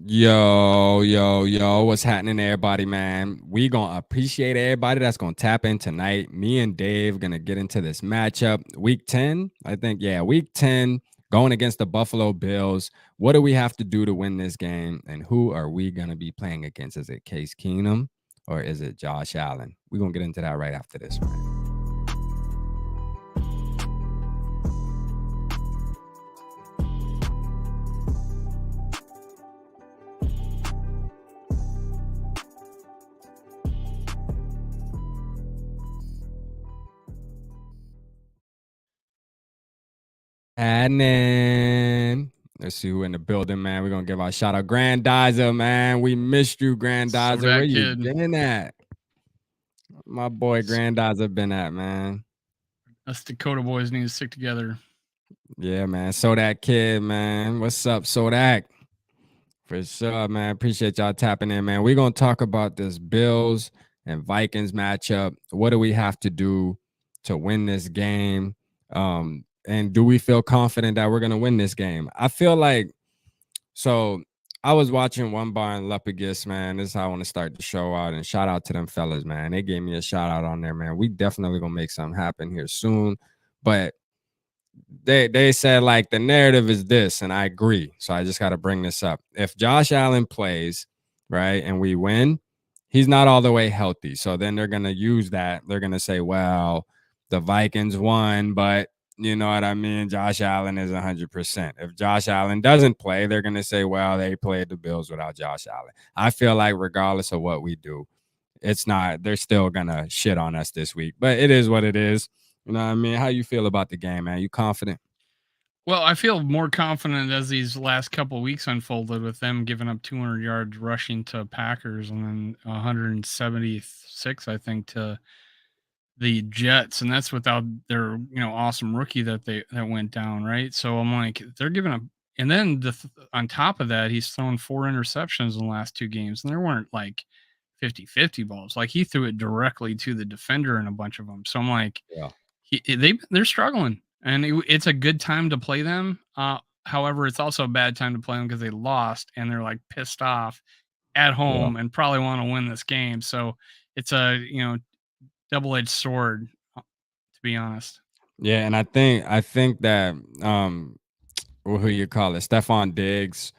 Yo, what's happening, everybody, man? We gonna appreciate everybody that's gonna tap in tonight. Me and Dave gonna get into this matchup. Week 10, I think, yeah, week 10, going against the Buffalo Bills. What do we have to do to win this game? And who are we gonna be playing against? Is it Case Keenum or is it Josh Allen? We're gonna get into that right after this, man. And let's see who in the building, man. We're gonna give our shout out Grandizer, man. We missed you, Grandizer. Where that you kid. been at? My boy Grandizer been at, man. Us Dakota boys need to stick together. Yeah, man. So that kid, man. What's up, Sodak? For sure, man. Appreciate y'all tapping in, man. We're gonna talk about this Bills and Vikings matchup. What do we have to do to win this game? And do we feel confident that we're gonna win this game? I feel like so I was watching One Bar and Lupagus, man. This is how I want to start the show out. And shout out to them fellas, man. They gave me a shout out on there, man. We definitely gonna make something happen here soon. But they said like the narrative is this, and I agree. So I just got to bring this up. If Josh Allen plays, right, and we win, he's not all the way healthy. So then they're gonna use that. They're gonna say, well, the Vikings won, but you know what I mean? Josh Allen is 100%. If Josh Allen doesn't play, they're gonna say, well, they played the Bills without Josh Allen. I feel like regardless of what we do, it's not. They're still gonna shit on us this week, but it is what it is. You know what I mean? How you feel about the game, man? You confident? Well, I feel more confident as these last couple of weeks unfolded with them giving up 200 yards rushing to Packers and then 176, I think, to the Jets, and that's without their awesome rookie that went down, right? So I'm like, they're giving up, and then on top of that, he's thrown 4 interceptions in the last 2 games, and there weren't like 50-50 balls. Like he threw it directly to the defender in a bunch of them. So I'm like, Yeah. they're struggling, and it's a good time to play them. However, it's also a bad time to play them because they lost and they're like pissed off at Yeah. home and probably want to win this game. So it's a double-edged sword, to be honest. Yeah, and I think that who you call it, Stephon Diggs,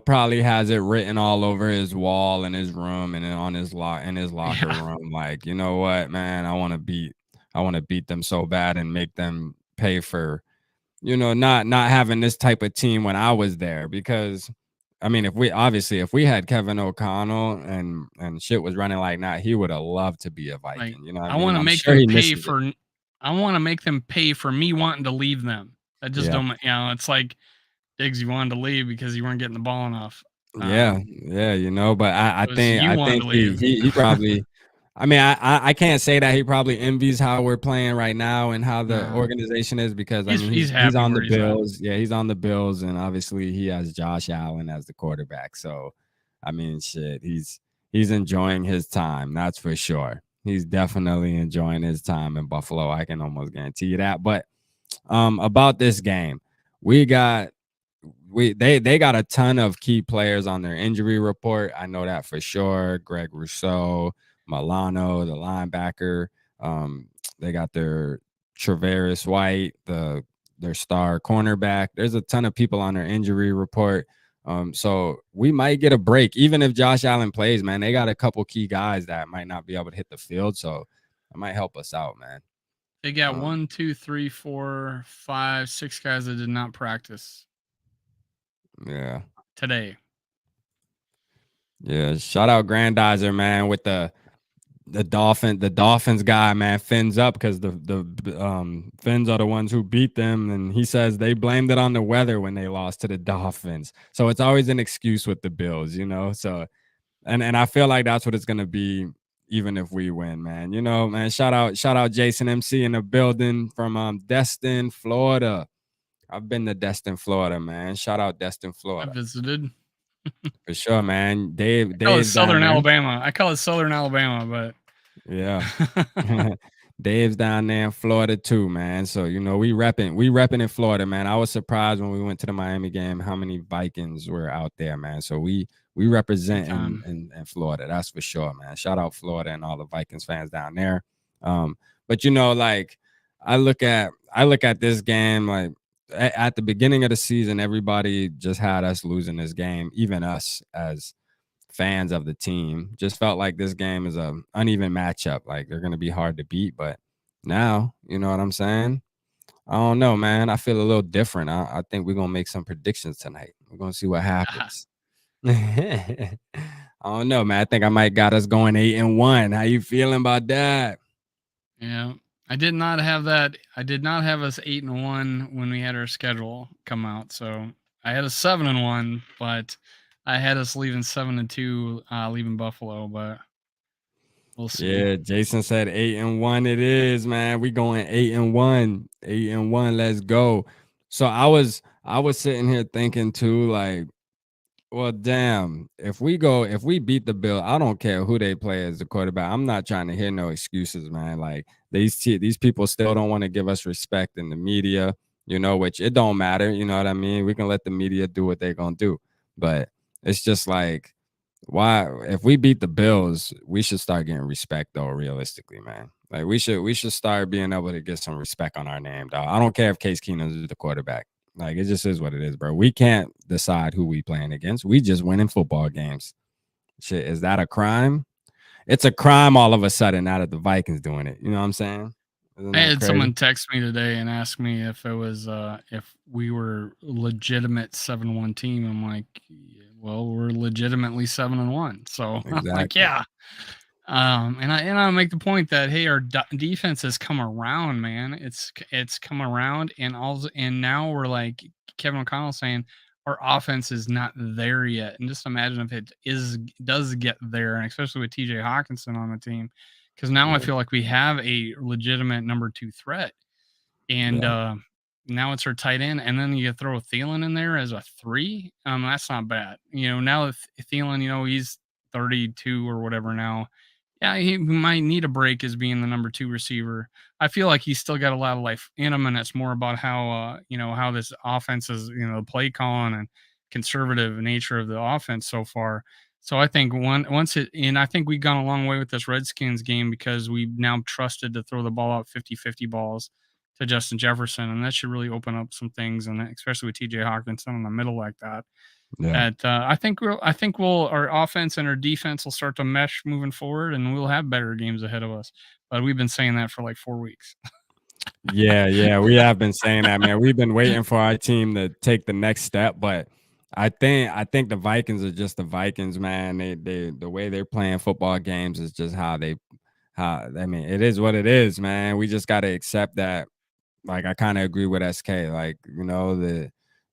probably has it written all over his wall in his room and then on his locker Yeah, room. Like, you know what, man, I want to beat them so bad and make them pay for, not having this type of team when I was there. Because I mean, if we had Kevin O'Connell and shit was running like that, he would have loved to be a like Viking. You know what I I mean? want to I'm make sure them he pay misses it. for. I want to make them pay for me wanting to leave them. That just Yeah. don't. It's like Diggs, you wanted to leave because you weren't getting the ball enough. Yeah, Um, yeah, but I it was think you I wanted think to he leave. he he probably I mean, I can't say that he probably envies how we're playing right now and how the Nah, organization is because I mean he's he's happy on where the he's at. Bills. Yeah, he's on the Bills and obviously he has Josh Allen as the quarterback. So I mean shit, he's enjoying his time, that's for sure. He's definitely enjoying his time in Buffalo. I can almost guarantee you that. But about this game, we got they got a ton of key players on their injury report. I know that for sure. Greg Rousseau, Milano, the linebacker. They got their Tre'Davious White, their star cornerback. There's a ton of people on their injury report. So we might get a break, even if Josh Allen plays, man. They got a couple key guys that might not be able to hit the field. So it might help us out, man. They got Um, 1, 2, 3, 4, 5, 6 guys that did not practice yeah. today. Yeah. Shout out Grandizer, man, with the Dolphins guy, man, fins up because the Fins are the ones who beat them, and he says they blamed it on the weather when they lost to the Dolphins. So it's always an excuse with the Bills. So and I feel like that's what it's gonna be, even if we win, man. Man. Shout out Jason MC in the building from Destin, Florida. I've been to Destin, Florida, man. Shout out Destin, I Florida, visited. for sure, man. Dave, Call it Dave's down Southern there. Alabama. I call it Southern Alabama, Yeah. but Dave's down there in Florida too, man. So we repping in Florida, man. I was surprised when we went to the Miami game how many Vikings were out there, man. So we Big represent time. in Florida, that's for sure, man. Shout out Florida and all the Vikings fans down there. But like I look at this game like at the beginning of the season, everybody just had us losing this game, even us as fans of the team. Just felt like this game is a uneven matchup. Like they're gonna be hard to beat. But now, you know what I'm saying? I don't know, man. I feel a little different. I think we're gonna make some predictions tonight. We're gonna see what happens. I don't know, man. I think I might got us going 8-1. How you feeling about that? Yeah. I did not have that. I did not have us 8-1 when we had our schedule come out. So I had a 7-1, but I had us leaving 7-2, leaving Buffalo. But we'll see. Yeah, Jason said 8-1. It is, man. We going 8-1. 8-1. Let's go. So I was sitting here thinking too, like, well, damn. If we beat the Bill, I don't care who they play as the quarterback. I'm not trying to hear no excuses, man. Like these people still don't want to give us respect in the media, which it don't matter. You know what I mean? We can let the media do what they're gonna do. But it's just like, why if we beat the Bills, we should start getting respect though, realistically, man. Like we should start being able to get some respect on our name, dog. I don't care if Case Keenum is the quarterback. Like it just is what it is, bro. We can't decide who we playing against. We just winning football games. Shit, is that a crime? It's a crime all of a sudden now that the Vikings doing it. You know what I'm saying? Isn't I that had crazy? someone text me today and ask me if it was if we were legitimate 7-1 team. I'm like, "Yeah, well, we're legitimately 7-1." So I'm like, Exactly. yeah. And I make the point that hey, our defense has come around, man. It's come around, and now we're like Kevin O'Connell saying our offense is not there yet. And just imagine if it does get there, and especially with TJ Hawkinson on the team, because now I Yeah. feel like we have a legitimate number two threat. And Yeah. now it's our tight end, and then you throw Thielen in there as a three. That's not bad. Now if Thielen, he's 32 or whatever now. Yeah, he might need a break as being the number two receiver. I feel like he's still got a lot of life in him, and it's more about how this offense is, the play calling and conservative nature of the offense so far. So I think I think we've gone a long way with this Redskins game because we've now trusted to throw the ball out 50-50 balls to Justin Jefferson, and that should really open up some things, and especially with TJ Hawkinson in the middle like that. Yeah. That I think our offense and our defense will start to mesh moving forward, and we'll have better games ahead of us. But we've been saying that for like 4 weeks. Yeah, yeah, we have been saying that, man. We've been waiting for our team to take the next step, but I think the Vikings are just the Vikings, man. They the way they're playing football games is just how I mean, it is what it is, man. We just got to accept that. Like I kind of agree with SK. Like,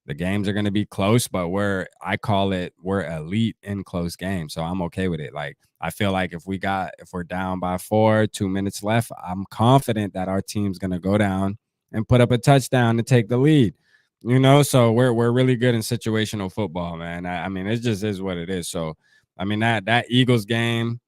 the games are gonna be close, but we're elite in close games. So I'm okay with it. Like I feel like if we're down by 4, 2 minutes left, I'm confident that our team's gonna go down and put up a touchdown to take the lead. So we're really good in situational football, man. I mean, it just is what it is. So I mean that Eagles game,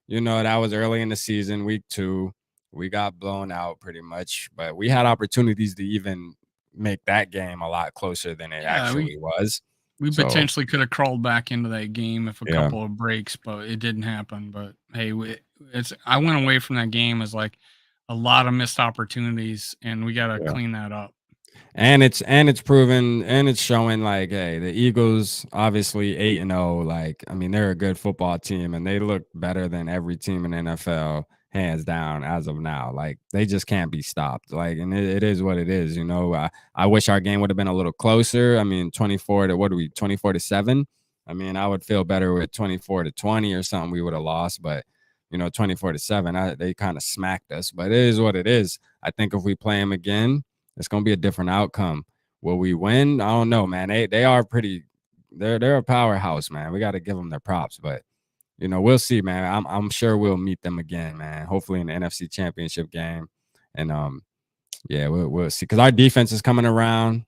that was early in the season, week 2. We got blown out pretty much, but we had opportunities to even make that game a lot closer than it Yeah, we actually was. we So, potentially could have crawled back into that game if a yeah, couple of breaks, but it didn't happen. But hey, I went away from that game as like a lot of missed opportunities, and we got to yeah. clean that up. And it's proven and it's showing like, hey, the Eagles obviously 8-0. Like, I mean, they're a good football team and they look better than every team in the NFL, hands down, as of now. Like, they just can't be stopped. Like, and it is what it is. I wish our game would have been a little closer. I mean, 24-7. I mean, I would feel better with 24-20 or something. We would have lost, but 24-7, they kind of smacked us. But it is what it is. I think if we play them again, it's gonna be a different outcome. Will we win? I don't know, man. They are pretty. They're a powerhouse, man. We got to give them their props, but we'll see, man. I'm sure we'll meet them again, man. Hopefully in the NFC Championship game, and yeah, we'll see because our defense is coming around.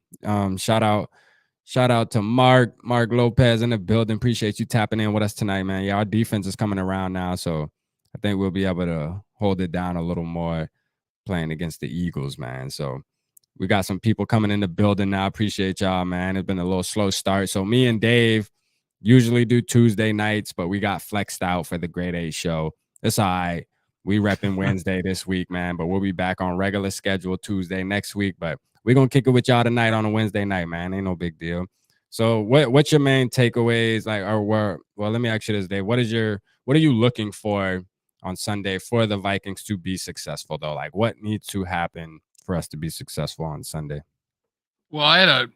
Shout out to Mark Lopez in the building. Appreciate you tapping in with us tonight, man. Yeah, our defense is coming around now, so I think we'll be able to hold it down a little more. playing against the Eagles, man. So we got some people coming in the building now. Appreciate y'all, man. It's been a little slow start. So me and Dave usually do Tuesday nights, but we got flexed out for the Grade A show. It's all right. We repping Wednesday this week, man, but we'll be back on regular schedule Tuesday next week. But we're gonna kick it with y'all tonight on a Wednesday night, man. Ain't no big deal. So what's your main takeaways? Like, or well, let me ask you this, Dave. What are you looking for on Sunday for the Vikings to be successful though? Like what needs to happen for us to be successful on Sunday? Well, I had a,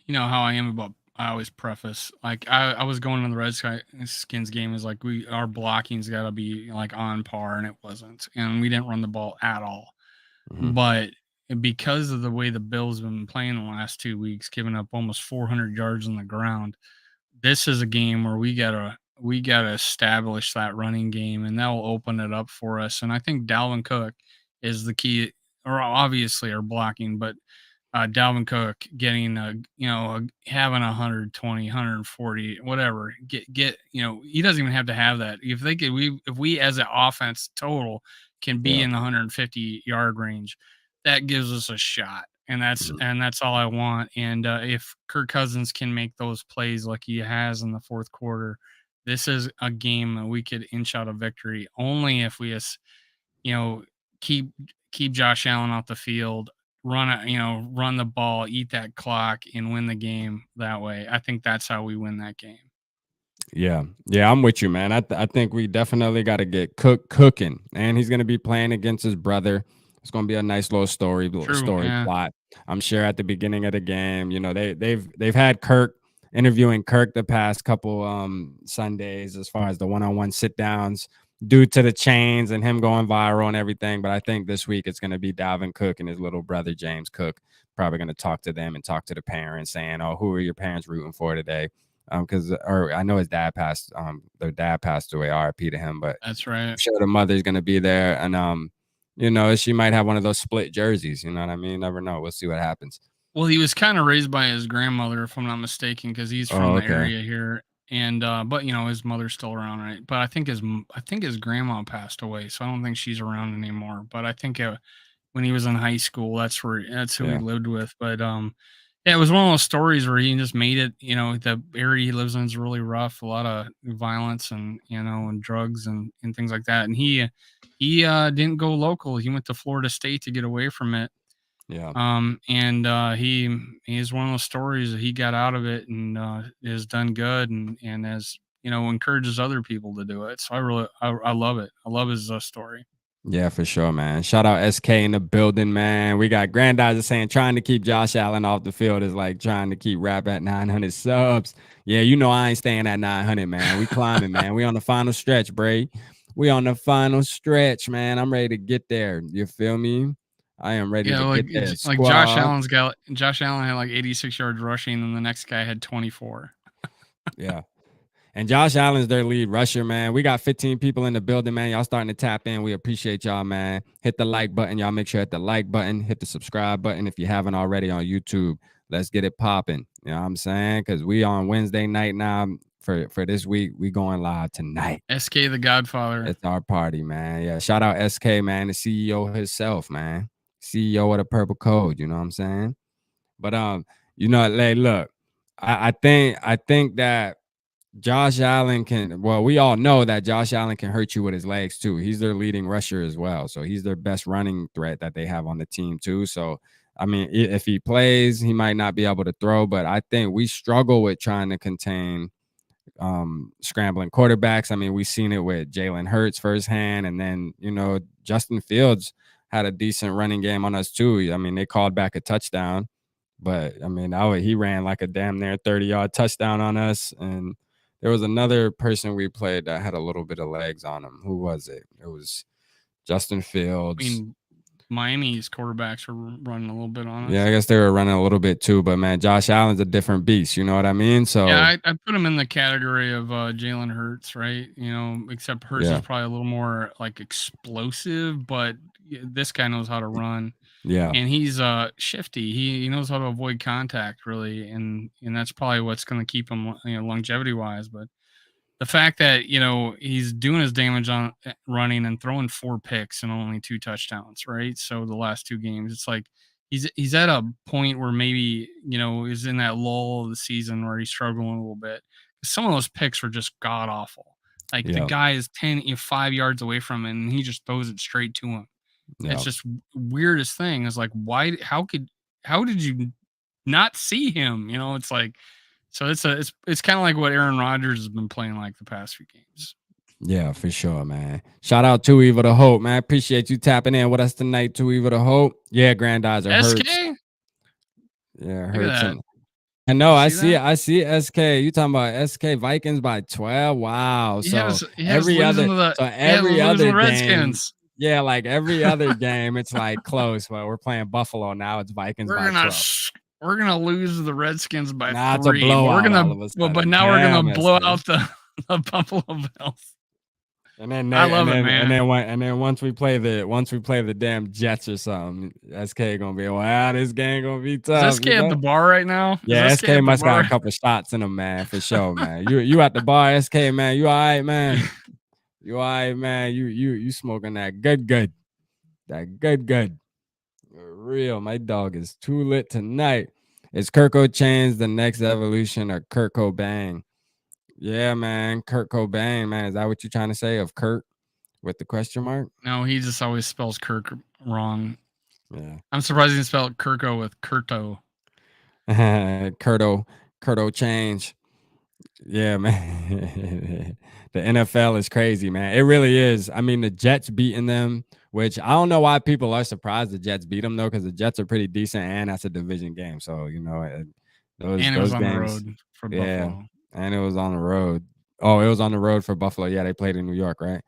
you know how I am about. I always preface like I was going on the Redskins game is like our blocking's got to be like on par, and it wasn't, and we didn't run the ball at all. Mm-hmm. But because of the way the Bills have been playing the last 2 weeks, giving up almost 400 yards on the ground, this is a game where we gotta establish that running game, and that will open it up for us. And I think Dalvin Cook is the key, or obviously our blocking, but Dalvin Cook getting having 120, 140, whatever. He doesn't even have to have that. If we as an offense total can be Yeah. in the 150-yard range, that gives us a shot. And that's Mhm. and that's all I want. And if Kirk Cousins can make those plays like he has in the fourth quarter, this is a game that we could inch out a victory only if we you know, keep keep Josh Allen off the field, run the ball, eat that clock, and win the game that way. I think that's how we win that game. Yeah, yeah, I'm with you, man. I think we definitely got to get cooking, and he's gonna be playing against his brother. It's gonna be a nice little True, story yeah, plot. I'm sure at the beginning of the game, they've had Kirk interviewing Kirk the past couple Sundays as far as the one-on-one sit downs due to the chains and him going viral and everything. But I think this week it's gonna be Dalvin Cook and his little brother James Cook probably gonna talk to them and talk to the parents, saying, "Oh, who are your parents rooting for today?" Because or I know his dad passed, their dad passed away, RIP to him, but that's I'm right. sure the mother's gonna be there, and she might have one of those split jerseys. You know what I mean? Never know. We'll see what happens. Well, he was kind of raised by his grandmother, if I'm not mistaken, because he's from Oh, the okay. area here. And but his mother's still around, right? But I think his grandma passed away, so I don't think she's around anymore. But I think when he was in high school, that's who he Yeah, lived with. But yeah, it was one of those stories where he just made it. The area he lives in is really rough, a lot of violence and drugs and things like that. And he didn't go local. He went to Florida State to get away from it. yeah. And he is one of those stories that he got out of it and has done good and has encourages other people to do it. So I love it. I love his story. Yeah, for sure, man. Shout out SK in the building, man. We got Grandizer saying trying to keep Josh Allen off the field is like trying to keep Rap at 900 subs. Yeah, I ain't staying at 900, man. We climbing, man. We on the final stretch, Bray. We on the final stretch, man. I'm ready to get there. You feel me? I am ready Yeah, to like get there. like Josh Squad. Allen's got Josh Allen had like 86 yards rushing, and the next guy had 24. Yeah. And Josh Allen's their lead rusher, man. We got 15 people in the building, man. Y'all starting to tap in. We appreciate y'all, man. Hit the like button. Y'all make sure hit the like button, hit the subscribe button if you haven't already on YouTube. Let's get it popping. You know what I'm saying? Because we on Wednesday night now for this week. We going live tonight. SK the Godfather. It's our party, man. Yeah. Shout out SK, man, the CEO himself, man. CEO of the Purple Code. You know what I'm saying? But like, look, I think that Josh Allen can, well, we all know that Josh Allen can hurt you with his legs too. He's their leading rusher as well. So he's their best running threat that they have on the team too. So, I mean, if he plays, he might not be able to throw, but I think we struggle with trying to contain scrambling quarterbacks. I mean, we've seen it with Jalen Hurts firsthand. And then, Justin Fields had a decent running game on us too. I mean, they called back a touchdown, but I mean, he ran like a damn near 30-yard touchdown on us. And there was another person we played that had a little bit of legs on him. Who was it? It was Justin I Fields. mean, Miami's quarterbacks are running a little bit on Yeah, us. I guess they were running a little bit too, but man, Josh Allen's a different beast. You know what I mean? Yeah, So I put him in the category of Jalen Hurts, right? Except Hurts is yeah, probably a little more like explosive, but this guy knows how to run. yeah, And he's shifty. He knows how to avoid contact really, and that's probably what's going to keep him longevity wise. But the fact that he's doing his damage on running and throwing 4 picks and only 2 touchdowns, right? So the last 2 games, it's like he's at a point where maybe is in that lull of the season where he's struggling a little bit. Some of those picks were just god awful. Like the Yeah, guy is 5 yards away from it and he just throws it straight to him. It's yeah, just weirdest thing is like why how did you not see him? It's like so it's kind of like what Aaron Rodgers has been playing like the past few games. yeah, for sure, man. Shout out to Evil the Hope, man. Appreciate you tapping in with us tonight, to Evil the Hope. Yeah, Grandizer hurts. SK, Yeah, look at hurts. that. And I know, You I see see it. that? I see SK. You talking about SK Vikings by 12? Wow. So He had us losing to the every other game, Redskins. yeah, like every other game, it's like close. But we're playing Buffalo now. It's Vikings by 12. We're gonna lose the Redskins by Now it's a 3, but blowout all of a but sudden. now we're gonna Damn, blow SK. out the Buffalo Bills. And then I love it, man. and then once we play the damn Jets or something, SK gonna be, wow, this game gonna be tough. Is SK at the bar right now? Yeah, Is SK SK at the must got bar? a couple shots in him, man, for sure, man. You at the bar, SK, man. You all right, man? You all right, man? You smoking that good. That good. For real, my dog is too lit tonight. Is Kirko Chainz the next evolution of Kurt Cobain? Yeah, man. Kurt Cobain, man. Is that what you're trying to say of Kurt with the question mark? No, he just always spells Kirk wrong. Yeah. I'm surprised he spelled Kirko with Kurto. Kurto Change. Yeah, man. The NFL is crazy, man. It really is. I mean, the Jets beating them, which I don't know why people are surprised the Jets beat them though, because the Jets are pretty decent, and that's a division game. So And it was those on the games, road for yeah, Buffalo. and it was on the road. Oh, it was on the road for Buffalo. Yeah, they played in New York, right?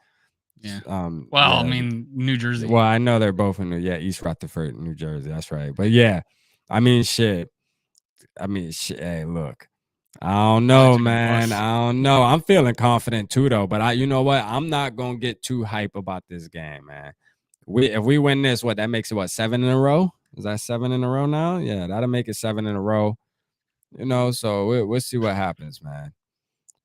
Yeah. Well, Yeah. I mean, New Jersey. Well, I know they're both in East Rutherford, New Jersey. That's right. But yeah, I mean, shit. Hey, look. I don't know, man. I don't know. I'm feeling confident too, though. But you know what? I'm not gonna get too hype about this game, man. If we win this, that makes it 7 in a row? Is that 7 in a row now? Yeah, that'll make it 7 in a row. So we'll see what happens, man.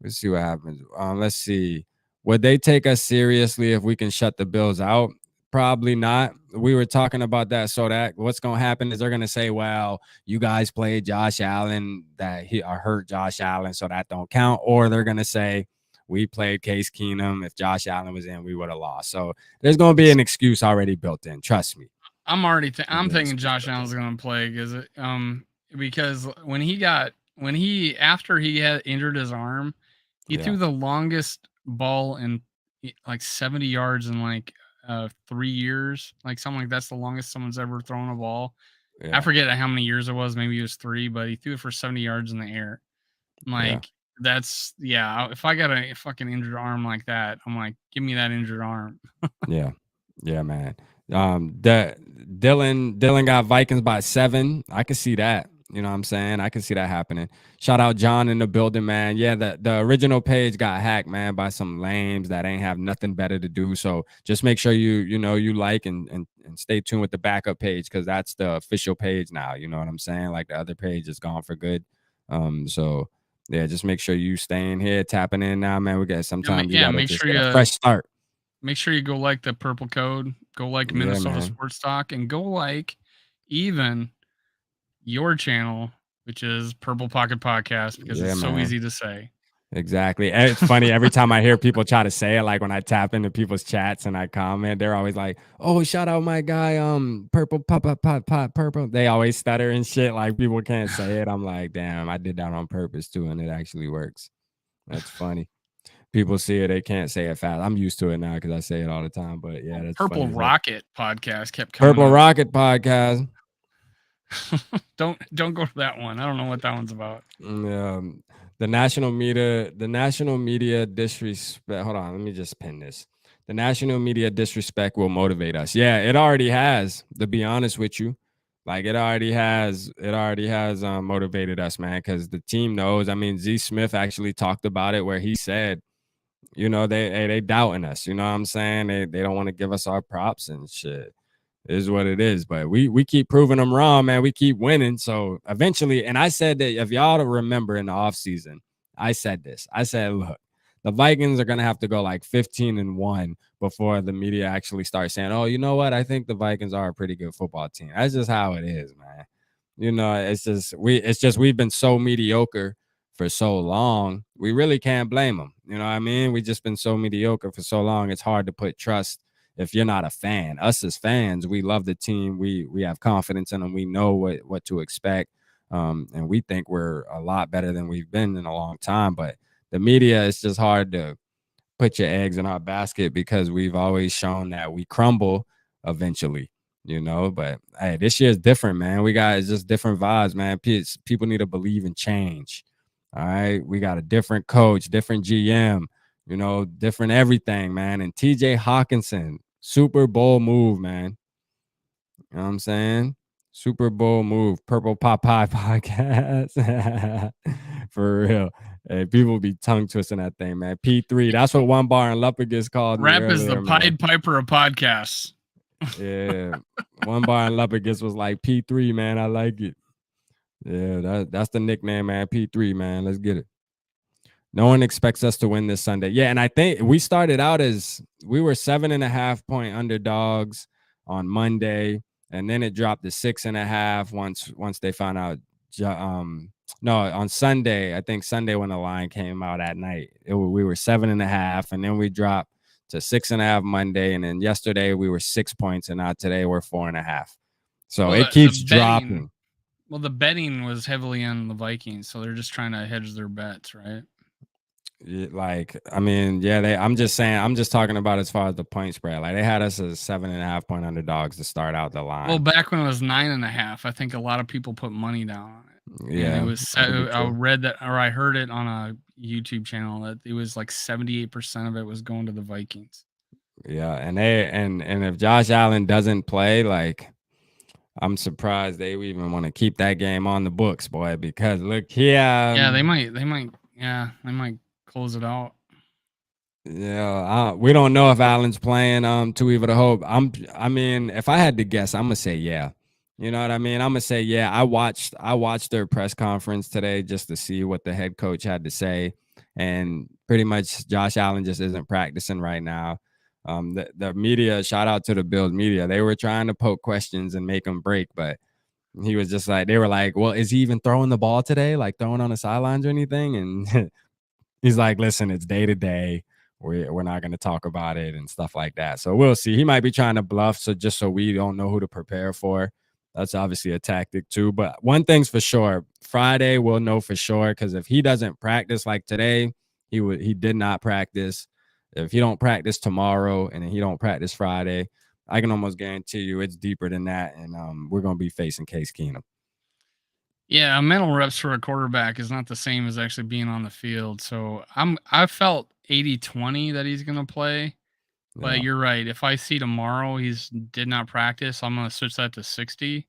We'll see what happens. Let's see. Would they take us seriously if we can shut the Bills out? Probably not. We were talking about that. So that what's going to happen is they're going to say, well, you guys played Josh Allen, that he hurt Josh Allen, so that don't count. Or they're going to say, we played Case Keenum. If Josh Allen was in, we would have lost. So there's going to be an excuse already built in. Trust me. I'm already I'm thinking Josh Allen's going to play because after he had injured his arm, he threw the longest ball in like 70 yards in like 3 years, like something like that's the longest someone's ever thrown a ball. I forget how many years it was. Maybe it was 3, but he threw it for 70 yards in the air. I'm like, that's if I got a fucking injured arm like that, I'm like, give me that injured arm. Yeah, man. Dylan got Vikings by 7. I could see that. You know what I'm saying? I can see that happening. Shout out John in the building, man. Yeah, the original page got hacked, man, by some lames that ain't have nothing better to do. So just make sure you like and stay tuned with the backup page, because that's the official page now. You know what I'm saying? Like the other page is gone for good. So yeah, just make sure you stay in here, tapping in now, man. We got sometimes you gotta just get a fresh start. Make sure you go like the Purple Code, go like Minnesota Sports Talk, and go like even your channel, which is Purple Pocket Podcast, because it's so easy to say. Exactly. It's funny every time I hear people try to say it, like when I tap into people's chats and I comment, they're always like, "Oh, shout out my guy, Purple Pot Purple." They always stutter and shit, like people can't say it. I'm like, damn, I did that on purpose too, and it actually works. That's funny. People see it, they can't say it fast. I'm used to it now because I say it all the time. But yeah, that's Purple funny. Rocket Podcast kept coming. Purple Rocket Podcast. Don't go to that one. I don't know what that one's about. The national media disrespect. Hold on, let me just pin this. The national media disrespect will motivate us. Yeah, it already has. To be honest with you, like it already has motivated us, man. Because the team knows. I mean, Z Smith actually talked about it, where he said, they doubting us. You know what I'm saying? They don't want to give us our props and shit. It is what it is, but we keep proving them wrong, man. We keep winning. So eventually, and I said that if y'all remember in the offseason, I said this. I said, look, The Vikings are gonna have to go like 15-1 before the media actually starts saying, "Oh, you know what? I think the Vikings are a pretty good football team." That's just how it is, man. It's just we've been so mediocre for so long. We really can't blame them. You know what I mean? We just been so mediocre for so long. It's hard to put trust if you're not a fan. Us as fans, we love the team. We have confidence in them. We know what to expect. And we think we're a lot better than we've been in a long time. But the media, it's just hard to put your eggs in our basket because we've always shown that we crumble eventually, But hey, this year's different, man. We got it's just different vibes, man. People need to believe in change. All right. We got a different coach, different GM, different everything, man. And TJ Hawkinson, Super Bowl move, man. You know what I'm saying? Super Bowl move, Purple Popeye podcast. For real. Hey, people be tongue twisting that thing, man. P3. That's what One Bar and Lupagus called me Rap is the earlier, man. Pied Piper of podcasts. Yeah. One Bar and Lupagus was like P3, man. I like it. Yeah, that's the nickname, man. P3, man. Let's get it. No one expects us to win this Sunday. Yeah, and I think we started out as we were 7.5-point underdogs on Monday, and then it dropped to 6.5 once they found out. No, on Sunday, I think Sunday when the line came out at night, we were 7.5, and then we dropped to 6.5 Monday, and then yesterday we were 6 points, and now today we're 4.5. So it keeps dropping. Well, the betting was heavily on the Vikings, so they're just trying to hedge their bets, right? I'm just saying, I'm just talking about as far as the point spread. Like they had us as 7.5-point underdogs to start out the line. Well, back when it was 9.5, I think a lot of people put money down on it. Yeah, and it was. I read that, or I heard it on a YouTube channel that it was like 78% of it was going to the Vikings. Yeah, and if Josh Allen doesn't play, like I'm surprised they even want to keep that game on the books, boy. Because look here, yeah, they might close it out. Yeah, we don't know if Allen's playing. Too evil to hope. If I had to guess, I'm gonna say yeah. You know what I mean? I'm gonna say yeah. I watched their press conference today just to see what the head coach had to say, and pretty much Josh Allen just isn't practicing right now. The media, shout out to the Bills media, they were trying to poke questions and make him break, but he was just like, they were like, well, is he even throwing the ball today? Like throwing on the sidelines or anything? And he's like, listen, it's day to day. We're not going to talk about it and stuff like that. So we'll see. He might be trying to bluff, so we don't know who to prepare for. That's obviously a tactic too. But one thing's for sure, Friday we'll know for sure, because if he doesn't practice like today, he did not practice. If he don't practice tomorrow and then he don't practice Friday, I can almost guarantee you it's deeper than that, and we're going to be facing Case Keenum. Yeah, mental reps for a quarterback is not the same as actually being on the field. So I felt 80-20 that he's going to play. But you're right. If I see tomorrow he's did not practice, I'm going to switch that to 60.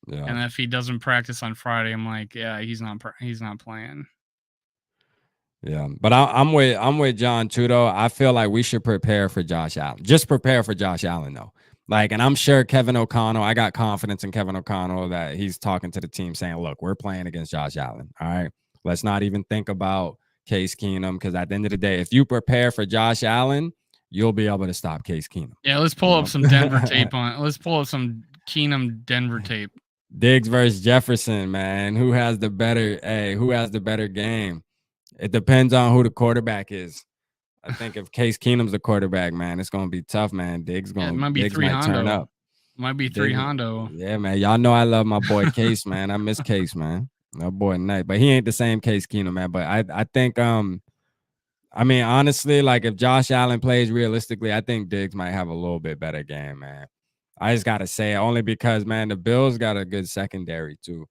Yeah. And if he doesn't practice on Friday, I'm like, yeah, he's not playing. Yeah, but I'm with John too, though. I feel like we should prepare for Josh Allen. Just prepare for Josh Allen, though. Like, and I'm sure Kevin O'Connell, I got confidence in Kevin O'Connell that he's talking to the team saying, look, we're playing against Josh Allen. All right. Let's not even think about Case Keenum, because at the end of the day, if you prepare for Josh Allen, you'll be able to stop Case Keenum. Yeah, let's pull up some Denver tape on it. Let's pull up some Keenum Denver tape. Diggs versus Jefferson, man. Who has the better game? It depends on who the quarterback is. I think if Case Keenum's the quarterback, man, it's gonna be tough, man. Diggs might turn up. Might be three Hondo. Yeah, man. Y'all know I love my boy Case, man. I miss Case, man. My boy Knight, but he ain't the same Case Keenum, man. But I think honestly, like if Josh Allen plays realistically, I think Diggs might have a little bit better game, man. I just gotta say it only because, man, the Bills got a good secondary too.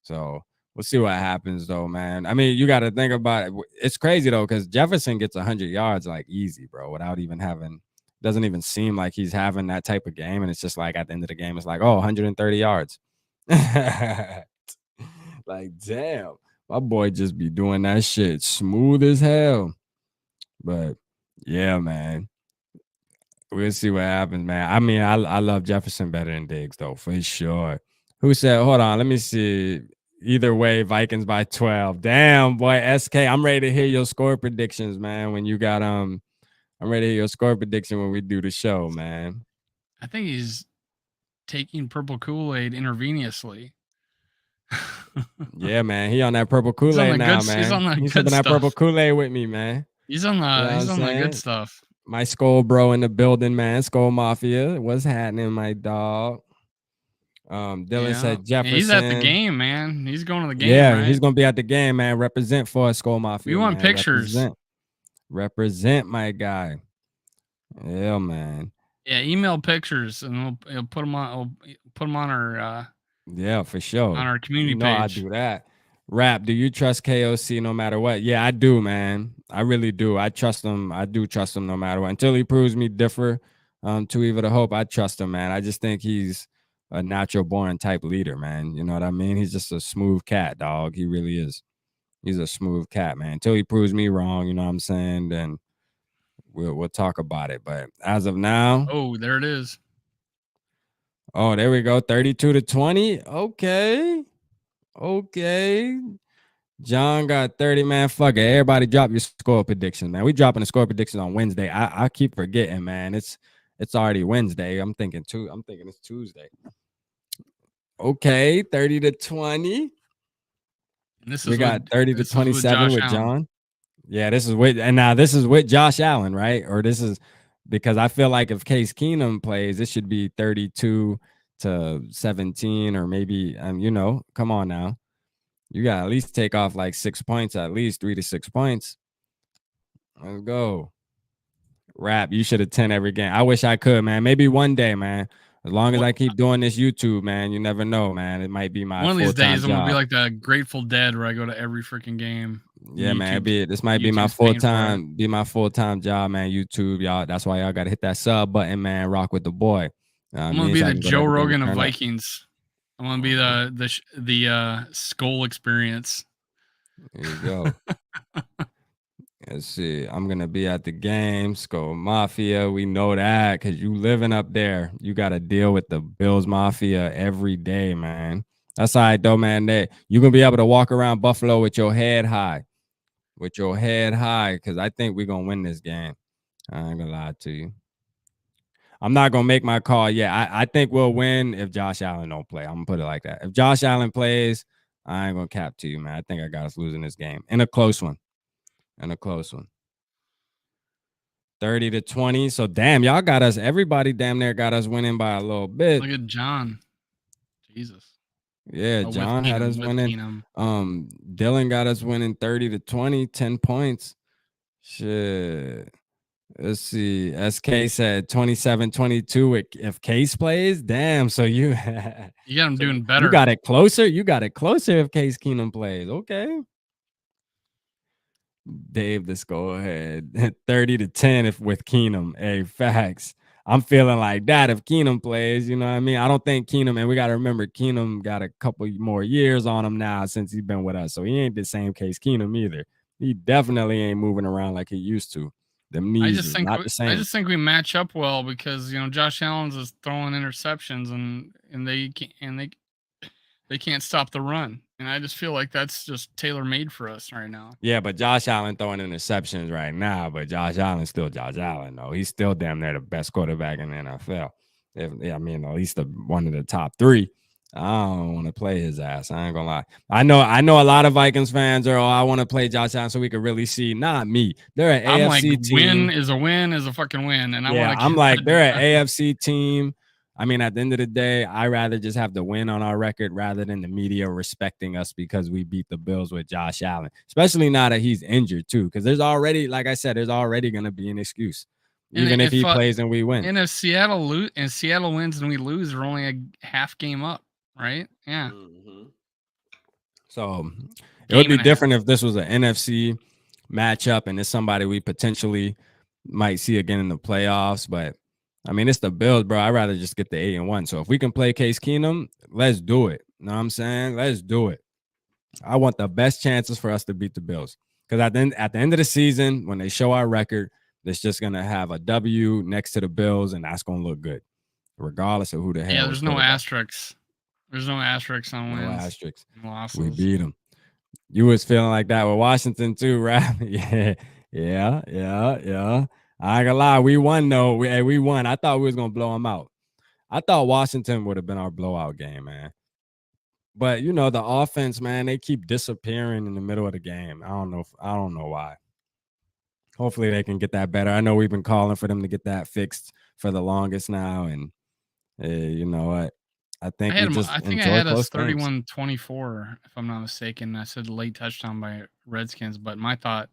So we'll see what happens, though, man. I mean, you got to think about it. It's crazy, though, because Jefferson gets 100 yards like easy, bro, without even having – doesn't even seem like he's having that type of game. And it's just like at the end of the game, it's like, oh, 130 yards. Like, damn, my boy just be doing that shit smooth as hell. But, yeah, man. We'll see what happens, man. I mean, I love Jefferson better than Diggs, though, for sure. Who said, hold on, let me see. Either way, Vikings by 12. Damn, boy, SK, I'm ready to hear your score predictions, man. When you got I'm ready to hear your score prediction when we do the show, man. I think he's taking purple Kool-Aid intravenously. Yeah, man. He on that purple He's on Kool-Aid the good. now, He's on man. the He's good sipping that purple stuff. Kool-Aid with me, man. He's on You know what I'm the good saying? stuff. My SKOL bro in the building, man. SKOL Mafia. What's happening, my dog? Dylan Yeah, said he's at the Jefferson. game, man. He's going to the game, Yeah, right? he's gonna be at the game, man. Represent for us, SKOL We Mafia, want man. pictures. Represent, my guy. Yeah, man. Yeah, email pictures, and we'll put them on. We'll put them on our Yeah, for sure. on our community You know I page. do that. Rap, do you trust KOC no matter what? Yeah, I do, man. I really do. I trust him. I do trust him no matter what. Until he proves me differ, to evil to hope, I trust him, man. I just think he's a natural born type leader, man. You know what I mean? He's just a smooth cat, dog. He really is. He's a smooth cat, man. Until he proves me wrong, you know what I'm saying? Then we'll talk about it. But as of now, Oh, there it is. oh, there we go. 32-20. Okay. Okay. John got 30, man. Fuck it. Everybody drop your score predictions, man. We dropping the score predictions on Wednesday. I keep forgetting, man. It's already Wednesday. I'm thinking it's Tuesday. Okay, 30-20. And this We is got with 30 to Josh 27 with Allen. John. Yeah, this is with Josh Allen, right? Or this is because I feel like if Case Keenum plays, it should be 32-17, or maybe come on now. You got to at least take off like 6 points, at least 3 to 6 points. Let's go. Rap, you should attend every game. I wish I could, man. Maybe one day, man. As long as I keep doing this YouTube, man, you never know, man. It might be my One of these full-time days, I'm gonna be job. like the Grateful Dead, where I go to every freaking game. Yeah, man. This might be my YouTube's paying for it. full-time job, man. YouTube, y'all. That's why y'all gotta hit that sub button, man. Rock with the boy. I'm gonna Me be so I the can go to Joe every game and Rogan of turn up. Vikings. I'm gonna be the SKOL experience. There you go. Let's see. I'm gonna be at the game. SKOL Mafia. We know that because you living up there. You got to deal with the Bills Mafia every day, man. That's all right, though, man. You're gonna be able to walk around Buffalo with your head high, because I think we're gonna win this game. I ain't gonna lie to you. I'm not gonna make my call yet. I think we'll win if Josh Allen don't play. I'm gonna put it like that. If Josh Allen plays, I ain't gonna cap to you, man. I think I got us losing this game in a close one. 30-20. So damn, y'all got us. Everybody damn near got us winning by a little bit. Look at John. Jesus. Yeah, John had us winning. Dylan got us winning 30-20, 10 points. Shit. Let's see. SK said 27-22 if Case plays. Damn. So you got him doing better. You got it closer. If Case Keenum plays. Okay. Dave, let's go ahead. 30-10 if with Keenum. Hey, facts. I'm feeling like that if Keenum plays. You know what I mean? I don't think Keenum, and we got to remember Keenum got a couple more years on him now since he's been with us. So he ain't the same Case Keenum either. He definitely ain't moving around like he used to. Them knees is not the same. I just think we match up well because Josh Allen's is throwing interceptions and they can't stop the run. And I just feel like that's just tailor made for us right now. Yeah, but Josh Allen throwing interceptions right now, but Josh Allen's still Josh Allen, though. He's still damn near the best quarterback in the NFL. At least one of the top three. I don't want to play his ass. I ain't gonna lie. I know a lot of Vikings fans are, I want to play Josh Allen so we can really see. Not me. They're an AFC team. Win is a fucking win. And I'm like, they're an AFC team. I mean, at the end of the day, I rather just have the win on our record rather than the media respecting us because we beat the Bills with Josh Allen, especially now that he's injured too. Because there's already, like I said, there's already going to be an excuse, even if he plays and we win. And if Seattle wins and we lose, we're only a half game up, right? Yeah. Mm-hmm. So it would be different if this was an NFC matchup and it's somebody we potentially might see again in the playoffs, but I mean, it's the Bills, bro. I'd rather just get the 8-1. So if we can play Case Keenum, let's do it. You know what I'm saying? Let's do it. I want the best chances for us to beat the Bills. Because at the end of the season, when they show our record, it's just going to have a W next to the Bills, and that's going to look good, regardless of who the hell. Yeah, there's no asterisks. There's no asterisks on No wins asterisks. and losses. We beat them. You was feeling like that with Washington too, right? Yeah. I ain't gonna lie, we won though. We won. I thought we was gonna blow them out. I thought Washington would have been our blowout game, man. But you know, the offense, man, they keep disappearing in the middle of the game. I don't know why. Hopefully they can get that better. I know we've been calling for them to get that fixed for the longest now, and you know what? I think we just I think I enjoy had us close games. 31-24, if I'm not mistaken. I said late touchdown by Redskins, but my thought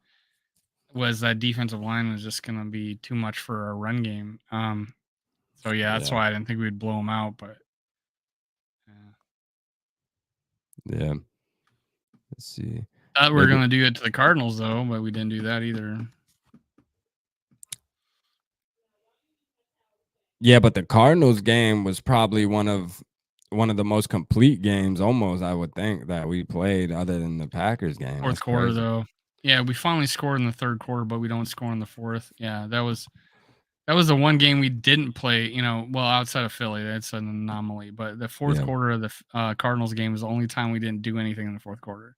was that defensive line was just gonna be too much for our run game. So yeah, that's why I didn't think we'd blow them out. But yeah. Let's see. Thought we were gonna do it to the Cardinals though, but we didn't do that either. Yeah, but the Cardinals game was probably one of the most complete games, almost I would think, that we played, other than the Packers game. Fourth quarter though. Yeah, we finally scored in the third quarter, but we don't score in the fourth. Yeah, that was the one game we didn't play. You know, well, outside of Philly, that's an anomaly. But the fourth quarter of the Cardinals game was the only time we didn't do anything in the fourth quarter.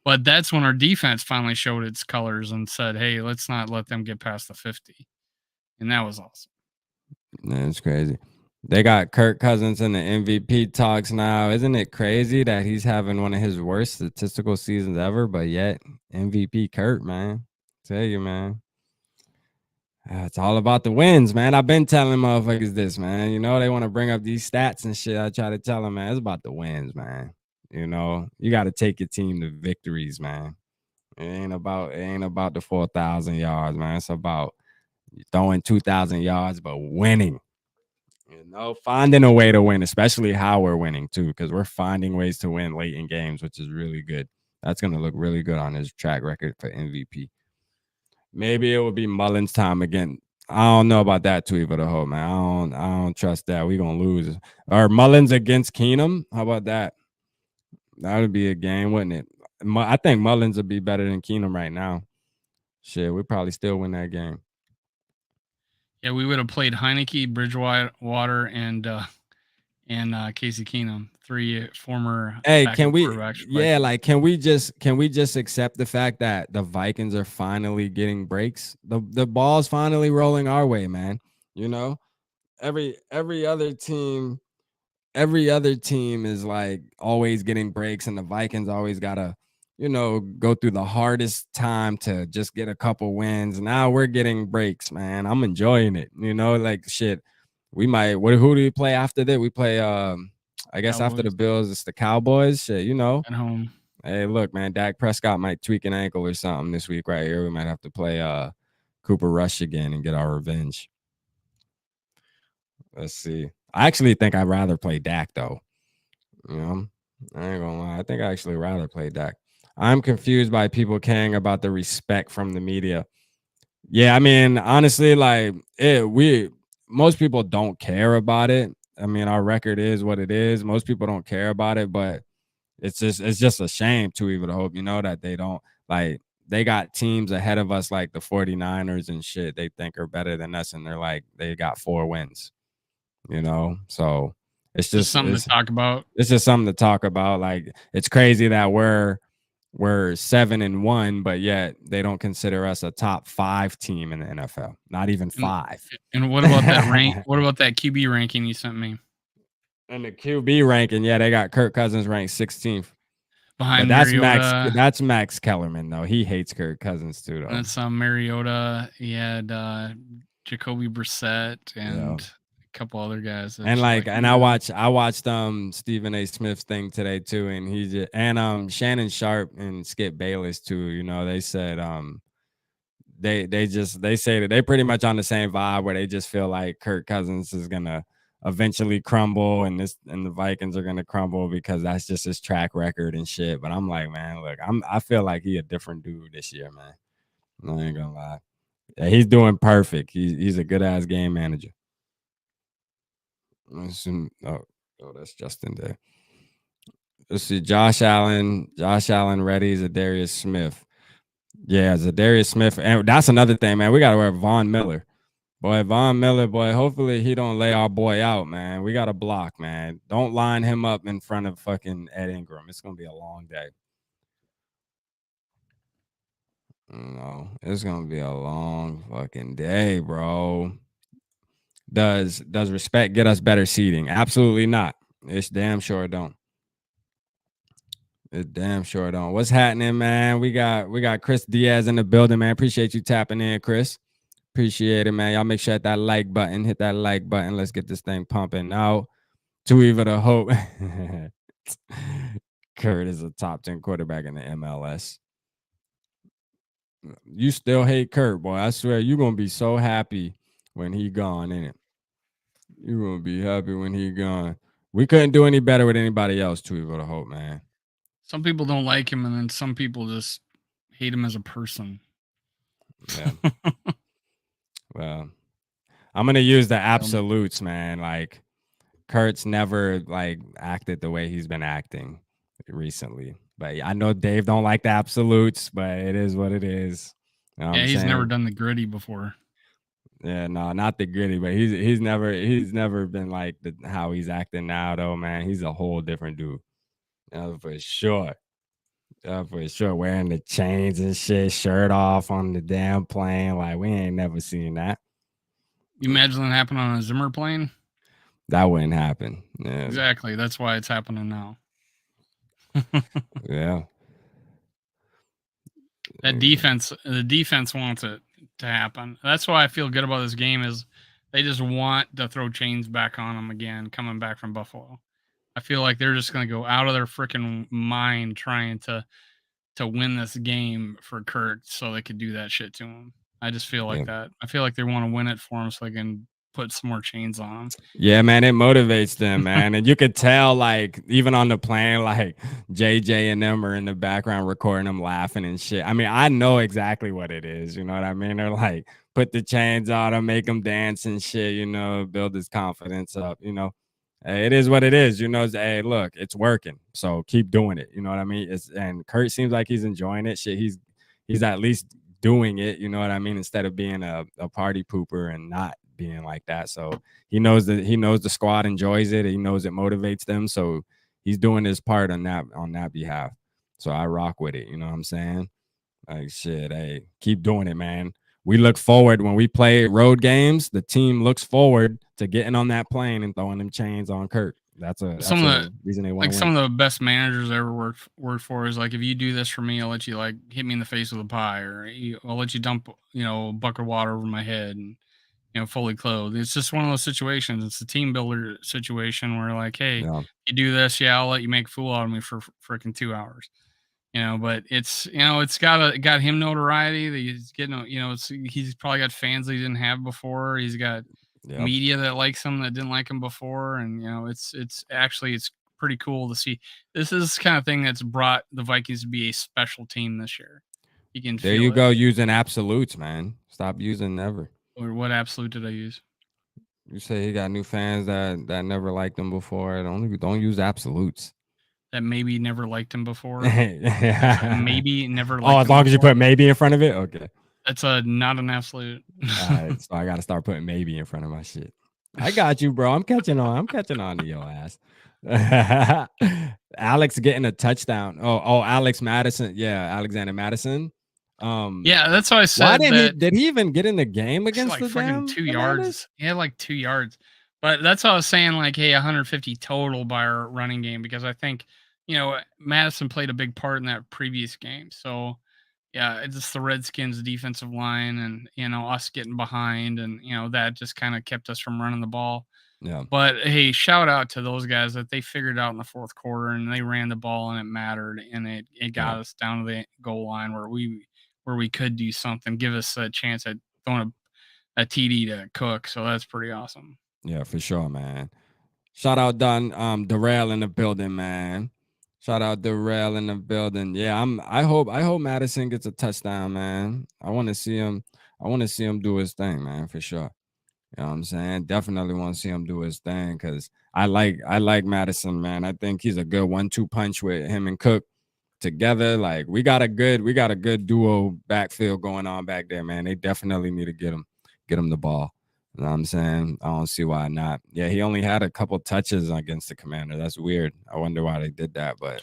But that's when our defense finally showed its colors and said, "Hey, let's not let them get past the 50." And that was awesome. That's crazy. They got Kirk Cousins in the MVP talks now. Isn't it crazy that he's having one of his worst statistical seasons ever, but yet MVP Kirk, man. Tell you, man. It's all about the wins, man. I've been telling motherfuckers this, man. You know, they want to bring up these stats and shit. I try to tell them, man, it's about the wins, man. You know, you got to take your team to victories, man. It ain't about the 4,000 yards, man. It's about throwing 2,000 yards, but winning. You know, finding a way to win, especially how we're winning too, because we're finding ways to win late in games, which is really good. That's going to look really good on his track record for MVP. Maybe it will be Mullins' time again. I don't know about that too, but the whole man, I don't trust that. We gonna lose. Or Mullins against Keenum? How about that? That would be a game, wouldn't it? I think Mullins would be better than Keenum right now. Shit, we probably still win that game. Yeah, we would have played Heineke, Bridgewater, and Casey Keenum, 3 former. Hey, can we? Yeah, like can we just accept the fact that the Vikings are finally getting breaks? The ball's finally rolling our way, man. You know, every other team is like always getting breaks, and the Vikings always gotta, you know, go through the hardest time to just get a couple wins. Now we're getting breaks, man. I'm enjoying it. You know, like shit. We might. Who do we play after that? We play. I guess Cowboys. After the Bills, it's the Cowboys. Shit, you know. At home. Hey, look, man. Dak Prescott might tweak an ankle or something this week right here. We might have to play Cooper Rush again and get our revenge. Let's see. I actually think I'd rather play Dak though. You know, I ain't gonna lie. I think I actually rather play Dak. I'm confused by people caring about the respect from the media. Yeah, I mean, honestly, like most people don't care about it. I mean, our record is what it is. Most people don't care about it, but it's just a shame to even hope, you know, that they don't like they got teams ahead of us like the 49ers and shit they think are better than us, and they're like they got 4 wins. You know, so it's just something to talk about. It's just something to talk about. Like it's crazy that we're 7-1, but yet they don't consider us a top 5 team in the NFL. Not even 5. And what about that rank? What about that QB ranking you sent me? And the QB ranking, yeah, they got Kirk Cousins ranked 16th. Behind that's Mariota. That's Max Kellerman though. He hates Kirk Cousins too, though. And that's Mariota. He had Jacoby Brissett and a couple other guys. And I watched Stephen A. Smith's thing today too, and he just and Shannon Sharp and Skip Bayless too. You know, they said they say that they pretty much on the same vibe where they just feel like Kirk Cousins is gonna eventually crumble and the Vikings are gonna crumble because that's just his track record and shit. But I'm like, man, look, I feel like he a different dude this year, man. I ain't gonna lie. Yeah, he's doing perfect. He's a good ass game manager. Oh, that's Justin there. Let's see. Josh Allen ready. Zadarius Smith. Yeah, Zadarius Smith. And that's another thing, man. We got to wear Von Miller. Boy, Von Miller, boy, hopefully he don't lay our boy out, man. We got to block, man. Don't line him up in front of fucking Ed Ingram. It's going to be a long day. No, it's going to be a long fucking day, bro. Does respect get us better seating? Absolutely not. It's damn sure don't. It damn sure don't. What's happening, man? We got Chris Diaz in the building, man. Appreciate you tapping in, Chris. Appreciate it, man. Y'all make sure hit that like button. Hit that like button. Let's get this thing pumping out. To even a hope. Kurt is a top 10 quarterback in the MLS. You still hate Kurt, boy. I swear you're gonna be so happy when he gone, ain't it? You're gonna be happy when he gone. We couldn't do any better with anybody else, to even a hope, man. Some people don't like him, and then some people just hate him as a person. Yeah. Well, I'm gonna use the absolutes, man. Like Kurt's never like acted the way he's been acting recently. But I know Dave don't like the absolutes, but it is what it is. You know yeah, he's never done the gritty before. Yeah, no, not the gritty, but he's never been like how he's acting now, though, man. He's a whole different dude. For sure. For sure. Wearing the chains and shit, shirt off on the damn plane. Like, we ain't never seen that. You imagine that happen on a Zimmer plane? That wouldn't happen. Yeah. Exactly. That's why it's happening now. Yeah. The defense wants it to happen. That's why I feel good about this game is they just want to throw chains back on them again, coming back from Buffalo. I feel like they're just going to go out of their freaking mind trying to win this game for Kurt so they could do that shit to him. I just feel like that. I feel like they want to win it for him so they can put some more chains on him. Yeah, man, it motivates them, man. And you could tell, like, even on the plane, like JJ and them are in the background recording them laughing and shit. I mean, I know exactly what it is. You know what I mean? They're like, put the chains on him, make him dance and shit, you know, build his confidence up, you know. It is what it is, you know. Hey, look, it's working, so keep doing it. You know what I mean? And Kurt seems like he's enjoying it. Shit, he's at least doing it. You know what I mean? Instead of being a party pooper and not being like that. So he knows the squad enjoys it. He knows it motivates them. So he's doing his part on that behalf. So I rock with it. You know what I'm saying? Like shit, hey, keep doing it, man. We look forward when we play road games. The team looks forward to getting on that plane and throwing them chains on Kurt. That's a reason they want to win. Some of the best managers I ever worked for is like, if you do this for me, I'll let you like hit me in the face with a pie, or I'll let you dump a bucket of water over my head and fully clothed. It's just one of those situations. It's a team builder situation where like, hey, you do this, I'll let you make a fool out of me for freaking 2 hours. But it's it's got him notoriety that he's getting. He's probably got fans that he didn't have before. He's got media that likes him that didn't like him before, and it's pretty cool to see. This is the kind of thing that's brought the Vikings to be a special team this year. You can there you go using absolutes, man. Stop using never. Or what absolute did I use? You say he got new fans that never liked him before. Don't use absolutes. That maybe never liked him before. Maybe never liked him. As long as you put maybe in front of it? Okay. That's not an absolute. All right, so I got to start putting maybe in front of my shit. I got you, bro. I'm catching on to your ass. Alex getting a touchdown. Oh, Alex Madison. Yeah, Alexander Madison. Yeah, that's what I said. Did he even get in the game against the damn 2 yards? He had like 2 yards. But that's what I was saying, like, hey, 150 total by our running game, because I think, Madison played a big part in that previous game. So, yeah, it's just the Redskins defensive line and, us getting behind, and, that just kind of kept us from running the ball. Yeah. But, hey, shout out to those guys that they figured out in the fourth quarter, and they ran the ball, and it mattered, and it got us down to the goal line where we could do something, give us a chance at throwing a TD to Cook. So that's pretty awesome. Yeah, for sure, man. Shout out Darrell in the building, man. Shout out Darrell in the building. Yeah, I hope Madison gets a touchdown, man. I want to see him do his thing, man, for sure. You know what I'm saying? Definitely want to see him do his thing, because I like Madison, man. I think he's a good 1-2 punch with him and Cook together. Like we got a good duo backfield going on back there, man. They definitely need to get him the ball. You know what I'm saying? I don't see why not. Yeah, he only had a couple touches against the Commander. That's weird. I wonder why they did that, but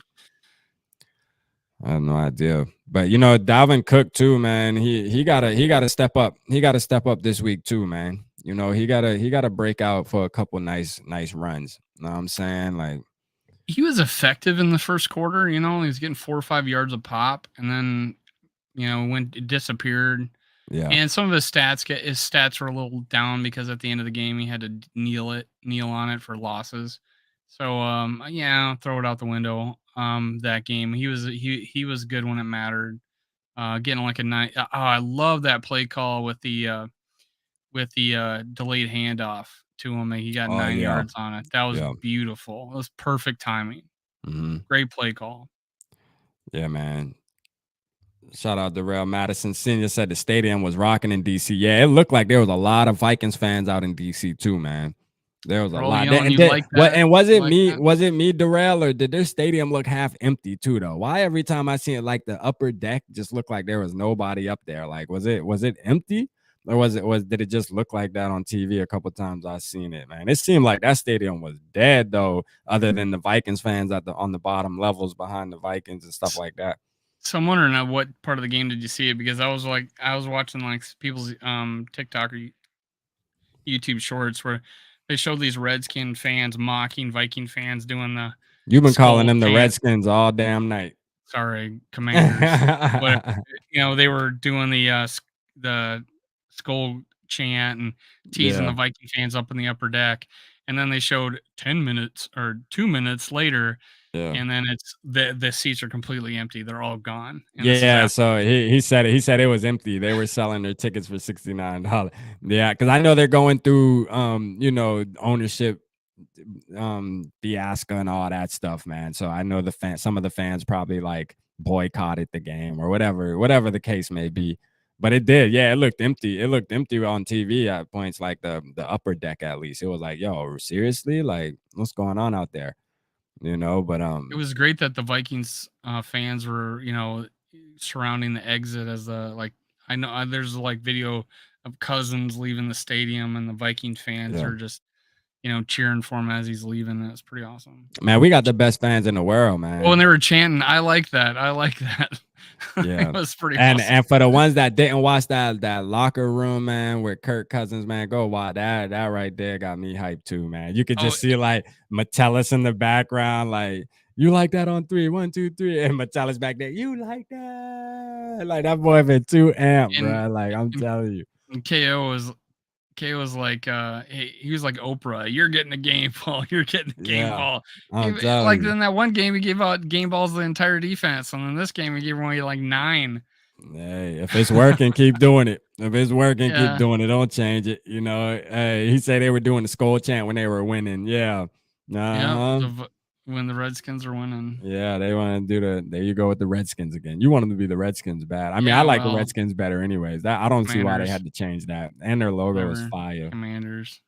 I have no idea. But Dalvin Cook too, man. He gotta step up. He gotta step up this week too, man. He gotta break out for a couple nice runs. You know what I'm saying? Like, He was effective in the first quarter. He was getting 4 or 5 yards a pop, and then when it disappeared. yeah. And some of his stats were a little down because at the end of the game he had to kneel on it for losses. So yeah, throw it out the window. That game he was good when it mattered. Getting like a night. Oh, I love that play call with the delayed handoff to him. He got Oh 9 yards on it. That was yeah. beautiful. It was perfect timing. Hmm. Great play call. Yeah, man. Shout out to Real Madison Senior said the stadium was rocking in DC. Yeah, it looked like there was a lot of Vikings fans out in DC too, man. There was a They're all lot. yelling, "You like What that? and was You it like me? that?" Was it me, Darrell, or did their stadium look half empty too? Though, why every time I see it, like the upper deck just looked like there was nobody up there? Like, was it empty, or did it just look like that on TV a couple times I seen it? Man, it seemed like that stadium was dead though. Other than the Vikings fans on the bottom levels behind the Vikings and stuff like that. So I'm wondering what part of the game did you see it? Because I was watching like people's TikTok or YouTube shorts where they showed these Redskin fans mocking Viking fans doing the You've been calling skull them the chant. Redskins all damn night. Sorry, Commanders. But they were doing the skull chant and teasing Yeah, the Viking fans up in the upper deck. And then they showed 10 minutes or 2 minutes later, yeah. and then it's the seats are completely empty. They're all gone. And this is Yeah, after. so he said it. He said it was empty. They were selling their tickets for $69. Yeah, because I know they're going through ownership fiasco and all that stuff, man. So I know some of the fans probably like boycotted the game or whatever the case may be. But it did, yeah. It looked empty. It looked empty on TV at points, like the upper deck at least. It was like, yo, seriously, like what's going on out there? But It was great that the Vikings fans were, surrounding the exit as I know there's like video of Cousins leaving the stadium and the Viking fans yeah. are just, cheering for him as he's leaving. That's pretty awesome. Man, we got the best fans in the world, Oh, and man. they were chanting, "I like that. I like that." It Yeah. was pretty And awesome. and for the ones that didn't watch that locker room, man, with Kirk Cousins, man, go watch that. That right there got me hyped too, man. You could Oh, just see like Metellus in the background, like, you like that on three, 1, 2, 3, and Metellus back there. You like that? Like that boy been too amped, and bro. Like I'm and, telling you. and KO was like, he was like Oprah. You're getting a game ball. You're getting a game Yeah, ball. I'm Like telling you. in that one game, he gave out game balls to the entire defense, and in this game, he gave away like 9. Hey, if it's working, keep doing it. If it's working, keep Yeah, doing it. Don't change it. Hey, he said they were doing the SKOL chant when they were winning. Yeah. yeah. Uh-huh. When the Redskins are winning. Yeah, they want to do there you go with the Redskins again. You want them to be the Redskins bad. I mean, I Yeah, like the well, Redskins better anyways. That I don't see why they Commanders, had to change that. And their logo is whatever. fire. Commanders.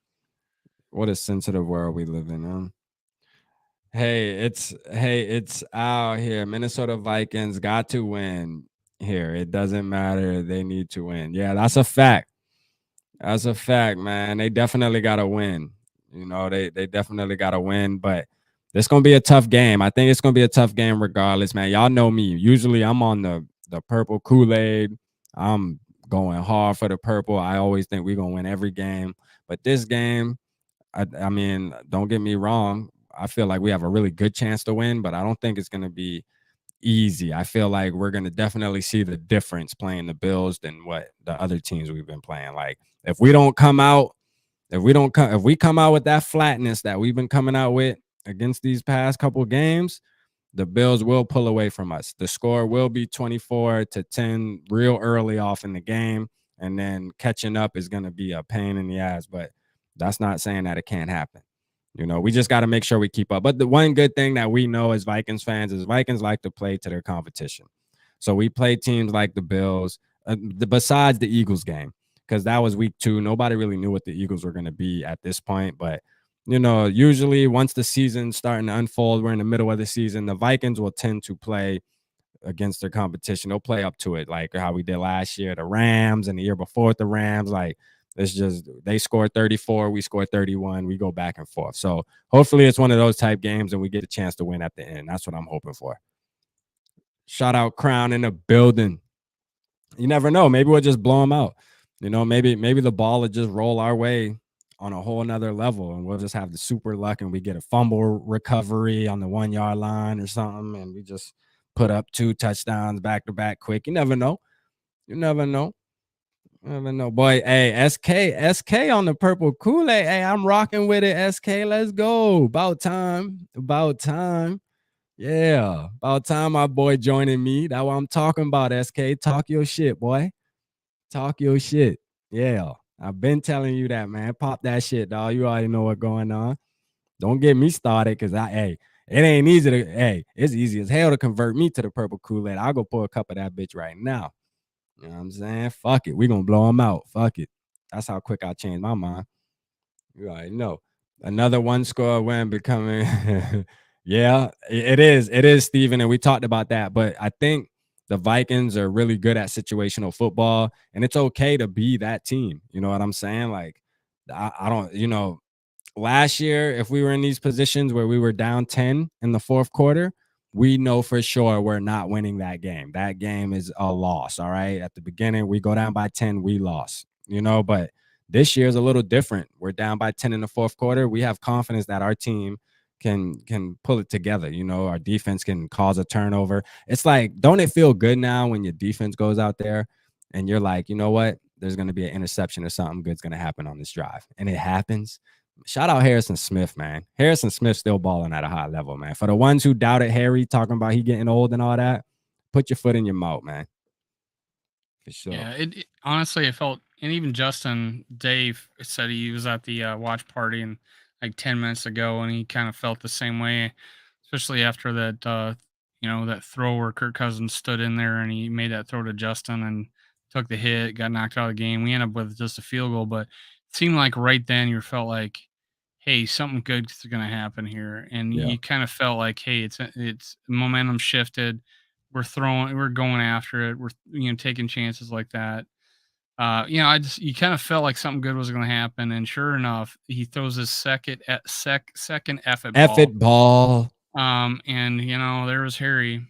What a sensitive world we live in, huh? Hey, it's out here. Minnesota Vikings got to win here. It doesn't matter. They need to win. Yeah, that's a fact. That's a fact, man. They definitely got to win. They definitely got to win, but it's going to be a tough game. I think it's going to be a tough game regardless, man. Y'all know me. Usually I'm on the purple Kool-Aid. I'm going hard for the purple. I always think we're going to win every game. But this game, I mean, don't get me wrong. I feel like we have a really good chance to win, but I don't think it's going to be easy. I feel like we're going to definitely see the difference playing the Bills than what the other teams we've been playing. Like if we don't come out, if we come out with that flatness that we've been coming out with against these past couple games, the Bills will pull away from us. The score will be 24-10 real early off in the game, and then catching up is going to be a pain in the ass, but that's not saying that it can't happen. We just got to make sure we keep up. But the one good thing that we know as Vikings fans is Vikings like to play to their competition. So we play teams like the Bills, besides the Eagles game, because that was week 2. Nobody really knew what the Eagles were going to be at this point. But, usually once the season's starting to unfold, we're in the middle of the season, the Vikings will tend to play against their competition. They'll play up to it, like how we did last year, the Rams, and the year before the Rams. Like It's just they score 34, we score 31, we go back and forth. So hopefully it's one of those type games and we get a chance to win at the end. That's what I'm hoping for. Shout out Crown in the building. You never know. Maybe we'll just blow them out. Maybe the ball will just roll our way on a whole nother level and we'll just have the super luck and we get a fumble recovery on the 1 yard line or something and we just put up 2 touchdowns back to back quick. You never know. You never know. You never know. Boy, hey, SK on the purple Kool-Aid. Hey, I'm rocking with it, SK. Let's go. About time. About time. Yeah. About time my boy joining me. That's what I'm talking about, SK. Talk your shit, boy. Talk your shit. Yeah. I've been telling you that, man. Pop that shit, dog. You already know what's going on. Don't get me started because it ain't easy to, it's easy as hell to convert me to the purple Kool-Aid. I'll go pour a cup of that bitch right now. You know what I'm saying? Fuck it. We gonna blow them out. Fuck it. That's how quick I changed my mind. You already know. Another 1-score win becoming yeah, it is. It is, Steven. And we talked about that. But I think the Vikings are really good at situational football. And it's okay to be that team. You know what I'm saying? Like, I don't, last year, if we were in these positions where we were down 10 in the fourth quarter, we know for sure we're not winning that game. That game is a loss. All right. At the beginning, we go down by 10, we lost, but this year is a little different. We're down by 10 in the fourth quarter. We have confidence that our team can pull it together. Our defense can cause a turnover. It's like, don't it feel good now when your defense goes out there and you're like, you know what? There's going to be an interception or something good's going to happen on this drive. And it happens. Shout out Harrison Smith, man. Harrison Smith still balling at a high level, man. For the ones who doubted Harry, talking about he getting old and all that, put your foot in your mouth, man. For sure. Yeah, it honestly, it felt, and even Justin Dave said he was at the watch party and like 10 minutes ago, and he kind of felt the same way, especially after that, that throw where Kirk Cousins stood in there and he made that throw to Justin and took the hit, got knocked out of the game. We ended up with just a field goal, but it seemed like right then you felt like, hey, something good is going to happen here, and Yeah. you kind of felt like, hey, it's momentum shifted. We're going after it. We're taking chances like that. You kind of felt like something good was going to happen, and sure enough, he throws his second effort ball. Effort ball. And there was Harry.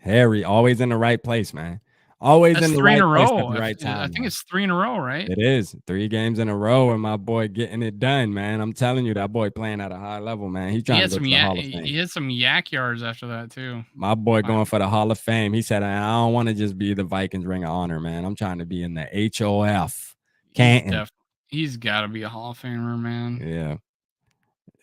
Harry, always in the right place, man. Always That's in the 3 in right a place at row. the right time. I think it's 3 in a row, right? It is 3 games in a row, and my boy getting it done, man. I'm telling you, that boy playing at a high level, man. He's trying to go to the Hall of Fame. He had some yak yards after that too. My boy going for the Hall of Fame. He said, I don't want to just be the Vikings Ring of Honor, man. I'm trying to be in the HOF. Canton. He's got to be a Hall of Famer, man. Yeah.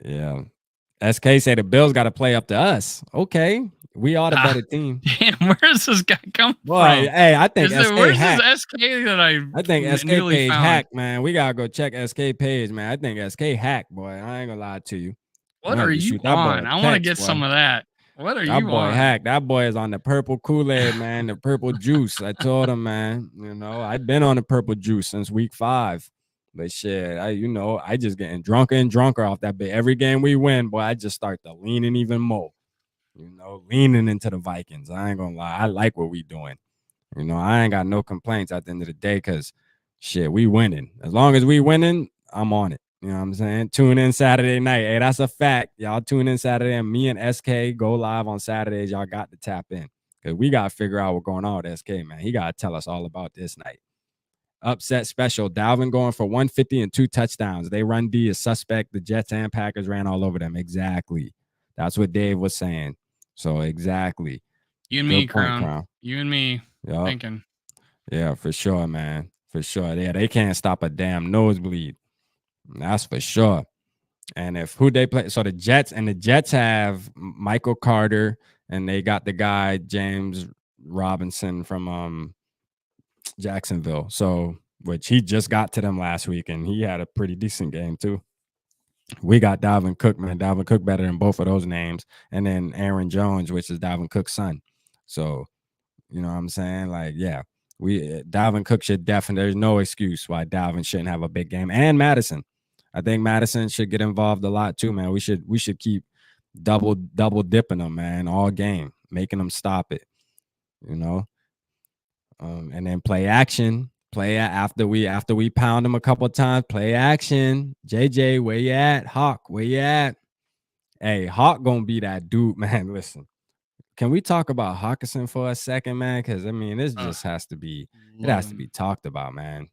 Yeah. SK say the Bills got to play up to us. Okay. We are the better team. Damn, where's this guy come Boy, from? Hey, I think SK where's hacked. this SK that I think SK page found? hacked, man. We gotta go check SK page, man. I think SK hacked, boy. I ain't gonna lie to you. What are you on? I want to get some of that. What are you on? That boy hacked. That boy is on the purple Kool-Aid, man. The purple juice. I told him, man. I've been on the purple juice since week 5. But shit, I just getting drunker and drunker off that bit. Every game we win, boy, I just start to leaning even more. Leaning into the Vikings. I ain't gonna lie. I like what we doing. I ain't got no complaints at the end of the day because shit, we winning. As long as we winning, I'm on it. You know what I'm saying? Tune in Saturday night. Hey, that's a fact. Y'all tune in Saturday, and me and SK go live on Saturdays. Y'all got to tap in because we got to figure out what's going on with SK, man. He got to tell us all about this night. Upset special. Dalvin going for 150 and 2 touchdowns. They run D is suspect. The Jets and Packers ran all over them. Exactly. That's what Dave was saying. So exactly. You and me, Crown. You and me thinking. Yeah, for sure, man. For sure. Yeah, they can't stop a damn nosebleed. That's for sure. And who they play, so the Jets have Michael Carter, and they got the guy James Robinson from Jacksonville. So which he just got to them last week, and he had a pretty decent game too. We got Dalvin Cook, man. Dalvin Cook better than both of those names, and then Aaron Jones, which is Dalvin Cook's son. So you know what I'm saying? Like, yeah. Dalvin Cook should definitely, there's no excuse why Dalvin shouldn't have a big game. And Madison. I think Madison should get involved a lot too, man. We should keep double dipping them, man, all game, making them stop it. And then play action Play after we pound him a couple times. Play action. JJ, where you at? Hawk, where you at? Hey, Hawk gonna be that dude, man. Listen, can we talk about Hawkinson for a second, man? Because I mean, this Uh, just has to be it love has to him. be talked about, man.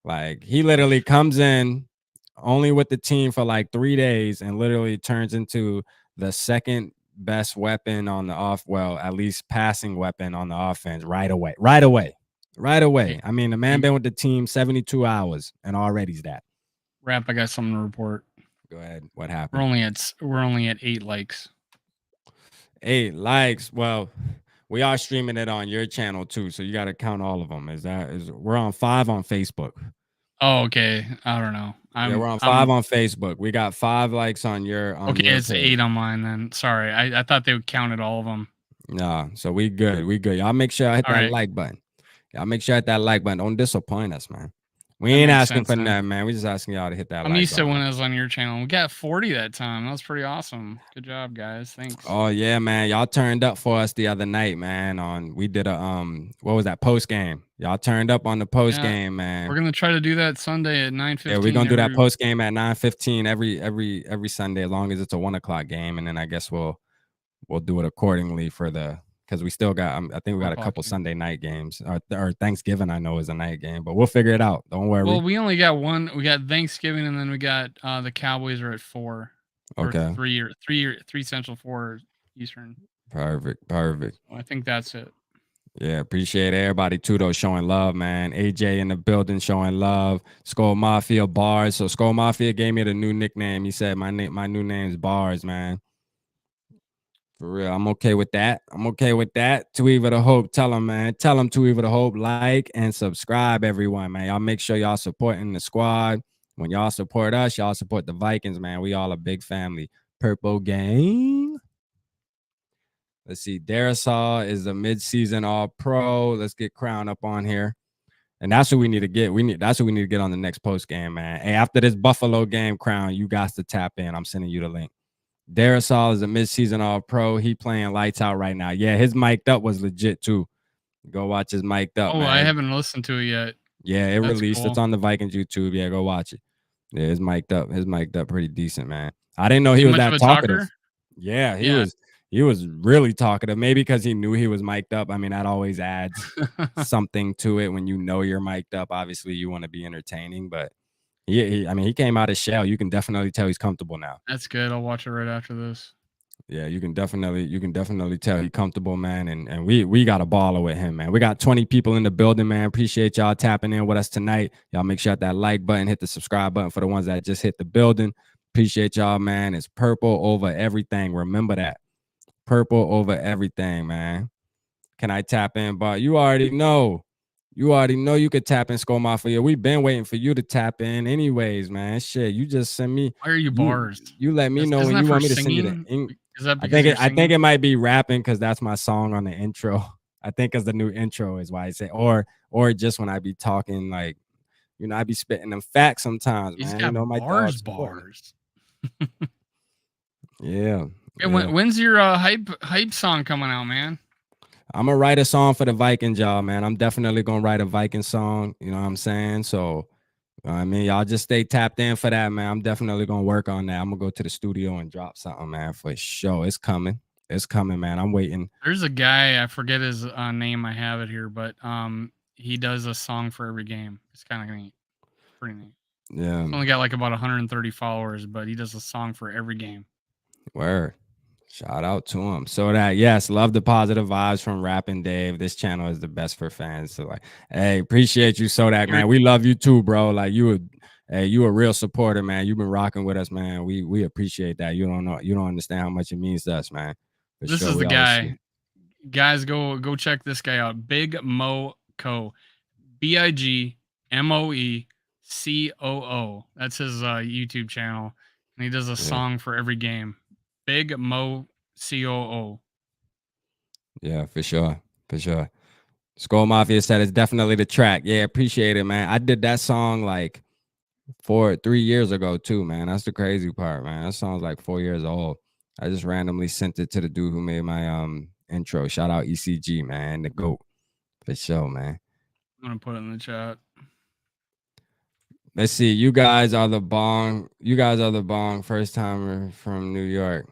Like he literally comes in only with the team for like 3 days and literally turns into the second best weapon on the at least passing weapon on the offense right away. Right away. Right Hey, away. I mean, the man hey, been with the team 72 hours and already's that. Rap, I got something to report. Go ahead. What We're happened? only at 8 likes. 8 likes. Well, we are streaming it on your channel too, so you got to count all of them. We're on 5 on Facebook. Oh, okay. I don't know. Yeah, we're on I'm 5 on Facebook. We got 5 likes on your okay. It's page. 8 on mine then. Sorry, I thought they would counted all of them. Nah, so we good. We good. Y'all make sure I hit All that right, like button. Y'all make sure I hit that like button. Don't disappoint us, man. We that ain't makes asking sense for then. nothing, man. We just asking y'all to hit that I'm like used to button. when I was on your channel. We got 40 that time. That was pretty awesome. Good job, guys. Thanks. Oh yeah, man. Y'all turned up for us the other night, man. We did a what was that, post game? Y'all turned up on the post Yeah, game, we're man. gonna try to do that Sunday at Yeah, we're 9:15 gonna do that every. post game at 9:15 every Sunday, as long as it's a 1 o'clock game, and then I guess we'll do it accordingly because we still got I think we got a 4 o'clock couple game. Sunday night games, or Thanksgiving I know is a night game, but we'll figure it out. Don't worry. Well, we only got one. We got Thanksgiving, and then we got the Cowboys are at 4 or Okay. 3 Central, 4 Eastern. Perfect. So I think that's it. Yeah, appreciate everybody too, though, showing love, man. AJ in the building showing love. SKOL Mafia Bars. So SKOL Mafia gave me the new nickname. He said my new name's Bars, man. For real, I'm okay with that. I'm okay with that. Two Eva the Hope, tell them, man. Tell them Two Eva the Hope, like and subscribe, everyone, man. Y'all make sure y'all supporting the squad. When y'all support us, y'all support the Vikings, man. We all a big family. Purple gang. Let's see. Darasol is a midseason All-Pro. Let's get Crown up on here. And that's what we need to get. That's what we need to get on the next post game, man. Hey, after this Buffalo game, Crown, you got to tap in. I'm sending you the link. Darasol is a midseason All-Pro. He playing lights out right now. Yeah, his mic'd up was legit too. Go watch his mic'd up, Oh, man. I haven't listened to it yet. Yeah, it That's released. cool. It's on the Vikings YouTube. Yeah, go watch it. Yeah, his mic'd up. His mic'd up pretty decent, man. I didn't know Is he he was much of that a talkative. talker? Yeah, Yeah. he was really talkative. Maybe because he knew he was mic'd up. I mean, that always adds something to it when you know you're mic'd up. Obviously, you want to be entertaining, but I mean, he came out of shell. You can definitely tell he's comfortable now. That's good. I'll watch it right after this. Yeah, you can definitely tell he's comfortable, man. And we got a baller with him, man. We got 20 people in the building, man. Appreciate y'all tapping in with us tonight. Y'all make sure that like button, hit the subscribe button for the ones that just hit the building. Appreciate y'all, man. It's purple over everything. Remember that. Purple over everything, man. Can I tap in? But you already know. You could tap in SKOL Mafia. We've been waiting for you to tap in anyways, man. Shit, you just send me. Why are you bars? You let me know Isn't when that you for want me to send you singing? the. Is that because you're I think singing? it might be rapping because that's my song on the intro. I think as the new intro is why I say, or just when I be talking, like, I be spitting them facts sometimes, He's man. got My dogs support me. bars. Yeah. Hey, Yeah. when's your hype song coming out, man? I'm gonna write a song for the Vikings, y'all, man. I'm definitely gonna write a Viking song. You know what I'm saying? So, I mean, y'all just stay tapped in for that, man. I'm definitely gonna work on that. I'm gonna go to the studio and drop something, man, for sure. It's coming. It's coming, man. I'm waiting. There's a guy, I forget his name. I have it here, but he does a song for every game. It's kind of neat. Pretty neat. Yeah. He's only got like about 130 followers, but he does a song for every game. Word. Shout out to him. So that, yes, love the positive vibes from Rapping Dave. This channel is the best for fans. So like, hey, appreciate you, Sodak, man. We love you too, bro. Like you a real supporter, man. You've been rocking with us, man. We appreciate that. You don't understand how much it means to us, man. For This sure. is the We always see guy. Guys, go check this guy out. Big Mo Co. BigMoeCoo. That's his YouTube channel, and he does a song for every game. Big Mo COO. Yeah, for sure. For sure. SKOL Mafia said it's definitely the track. Yeah, appreciate it, man. I did that song like 3 years ago too, man. That's the crazy part, man. That song's like 4 years old. I just randomly sent it to the dude who made my intro. Shout out ECG, man, the GOAT. For sure, man. I'm gonna put it in the chat. Let's see. You guys are the bong. You guys are the bong first timer from New York.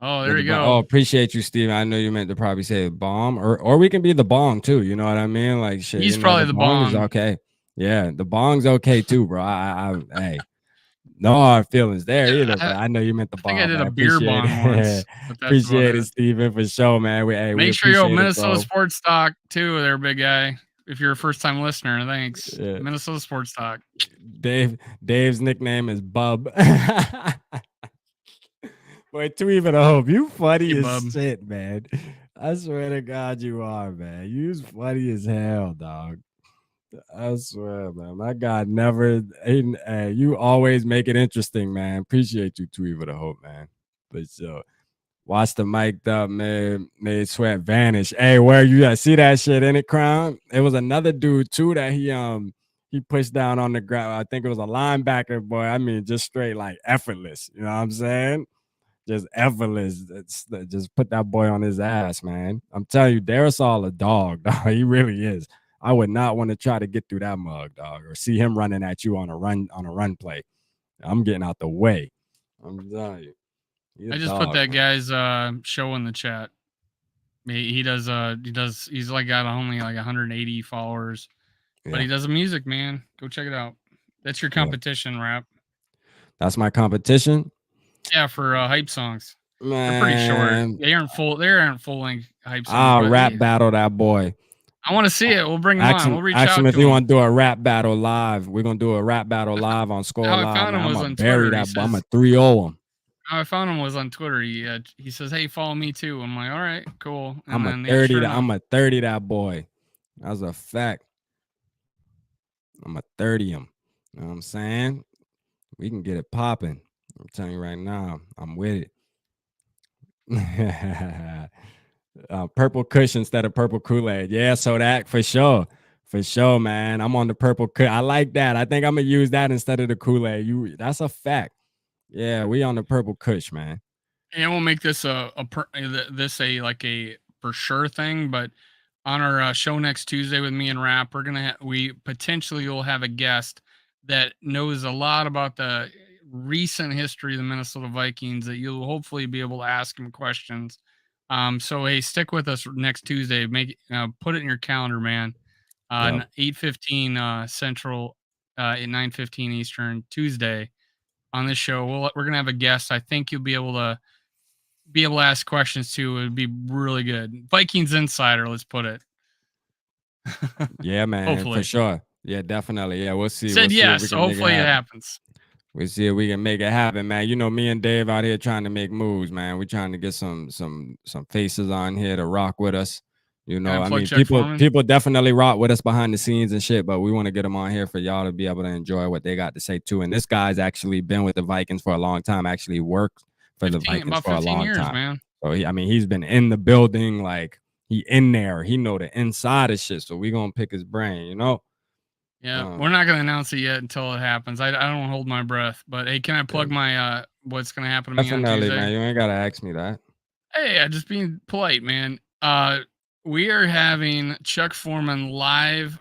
Oh, You're there the you bong. Oh, go. appreciate you, Steve. I know you meant to probably say bomb, or we can be the bong too. You know what I mean? Like shit. He's You know, probably the the bong is bong. okay. Yeah, the bong's okay too, bro. Hey, no hard feelings there either. I But I know you meant the think I bomb, did man. a beer Appreciate bong it. once, but that's about Appreciate it, it. Steven, for sure, man. We Make sure you go appreciate it, Minnesota bro. Sports Talk too, there, big guy. If you're a first time listener, thanks. Yeah. Minnesota Sports Talk. Dave's nickname is Bub. Boy, tweet for the hope. You funny Hey, as bub. shit, man. I swear to God, you are, man. You's funny as hell, dog. I swear, man. My God, never. Hey, you always make it interesting, man. Appreciate you, tweet for the hope, man. But so, watch the mic'd up, man. Made Sweat vanish. Hey, where you at? See that shit in it, Crown? It was another dude too that he pushed down on the ground. I think it was a linebacker, boy. I mean, just straight like effortless. You know what I'm saying? Just effortless. Just put that boy on his ass, man. I'm telling you, Darrisol a dog, dog. He really is. I would not want to try to get through that mug, dog, or see him running at you on a run play. I'm getting out the way. I'm telling you, he a I just put dog, that man. guy's show in the chat. He does he's like got only like 180 followers, but Yeah, he does music, man. Go check it out. That's your yeah. competition rap. That's my competition, Yeah, for hype songs. They're pretty short. man. They aren't full length hype songs, I'll but rap battle that boy. I want to see it. We'll bring him Ask on. him, We'll reach ask him out if to he him. want to do a rap battle live. We're gonna do a rap battle I fo- live on SKOL How I Live, found man. him I'm was gonna on bury Twitter. He that. I'm says a 3-0 him. how I found him was on Twitter. He says, "Hey, follow me too." I'm like, "All right, cool." And I'm a then yeah, 30. sure enough, I'm a 30 that boy. That's a fact. I'm a 30 him. You know what I'm saying? We can get it popping. I'm telling you right now, I'm with it. Purple Kush instead of purple Kool-Aid. Yeah, so that for sure. For sure, man. I'm on the purple Kush. I like that. I think I'm gonna use that instead of the Kool-Aid. That's a fact. Yeah, we on the purple Kush, man. and we'll make this this a like a for sure thing. But on our show next Tuesday with me and Rap, we potentially will have a guest that knows a lot about the recent history of the Minnesota Vikings that you'll hopefully be able to ask him questions. So hey, stick with us next Tuesday. Put it in your calendar, man. Yep. 8:15 Central, at 9:15 Eastern Tuesday on this show. We're gonna have a guest. I think you'll be able to ask questions too. It would be really good. Vikings insider, let's put it. Yeah, man, for Hopefully. sure. Yeah, definitely. Yeah, we'll see. We'll Said see if we yes. can make it Hopefully it happen. happens. We see if we can make it happen, man. You know, me and Dave out here trying to make moves, man. We're trying to get some faces on here to rock with us. You Can know, I I plug mean, Chuck people Foreman? people definitely rock with us behind the scenes and shit, but we want to get them on here for y'all to be able to enjoy what they got to say too. And this guy's actually been with the Vikings for a long time. Actually worked for the Vikings About for a 15 long years, time. man. So I mean, he's been in the building, like he in there. He know the inside of shit. So we gonna pick his brain, you know. Yeah, we're not gonna announce it yet until it happens. I don't hold my breath. But hey, can I Yeah, plug my what's gonna happen to me on definitely, Tuesday? man. You ain't gotta ask me that. Hey, I just being polite, man. We are having Chuck Foreman live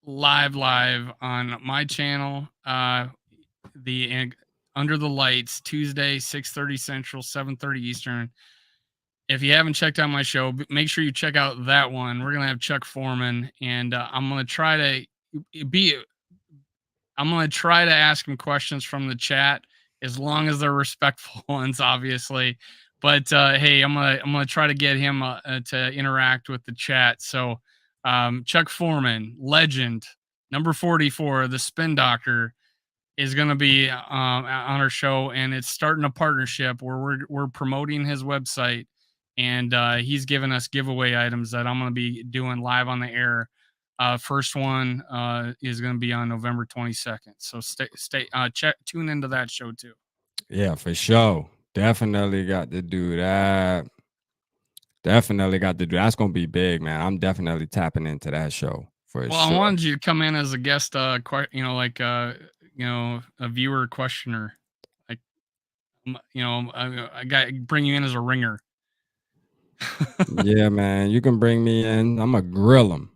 on my channel. The Under the Lights Tuesday, 6:30 Central, 7:30 Eastern. If you haven't checked out my show, make sure you check out that one. We're gonna have Chuck Foreman, and I'm gonna try to be I'm gonna try to ask him questions from the chat as long as they're respectful ones, obviously. But hey, I'm gonna try to get him to interact with the chat. So Chuck Foreman, legend, number 44, the Spin Doctor, is going to be on our show, and it's starting a partnership where we're promoting his website, and he's giving us giveaway items that I'm going to be doing live on the air. First one is going to be on November 22nd. So tune into that show too. Yeah, for sure. Definitely got to do that. Definitely got to do. That's gonna be big, man. I'm definitely tapping into that show for Well, I sure. wanted you to come in as a guest, a viewer questioner, like I got bring you in as a ringer. Yeah, man. You can bring me in. I'm a grill him.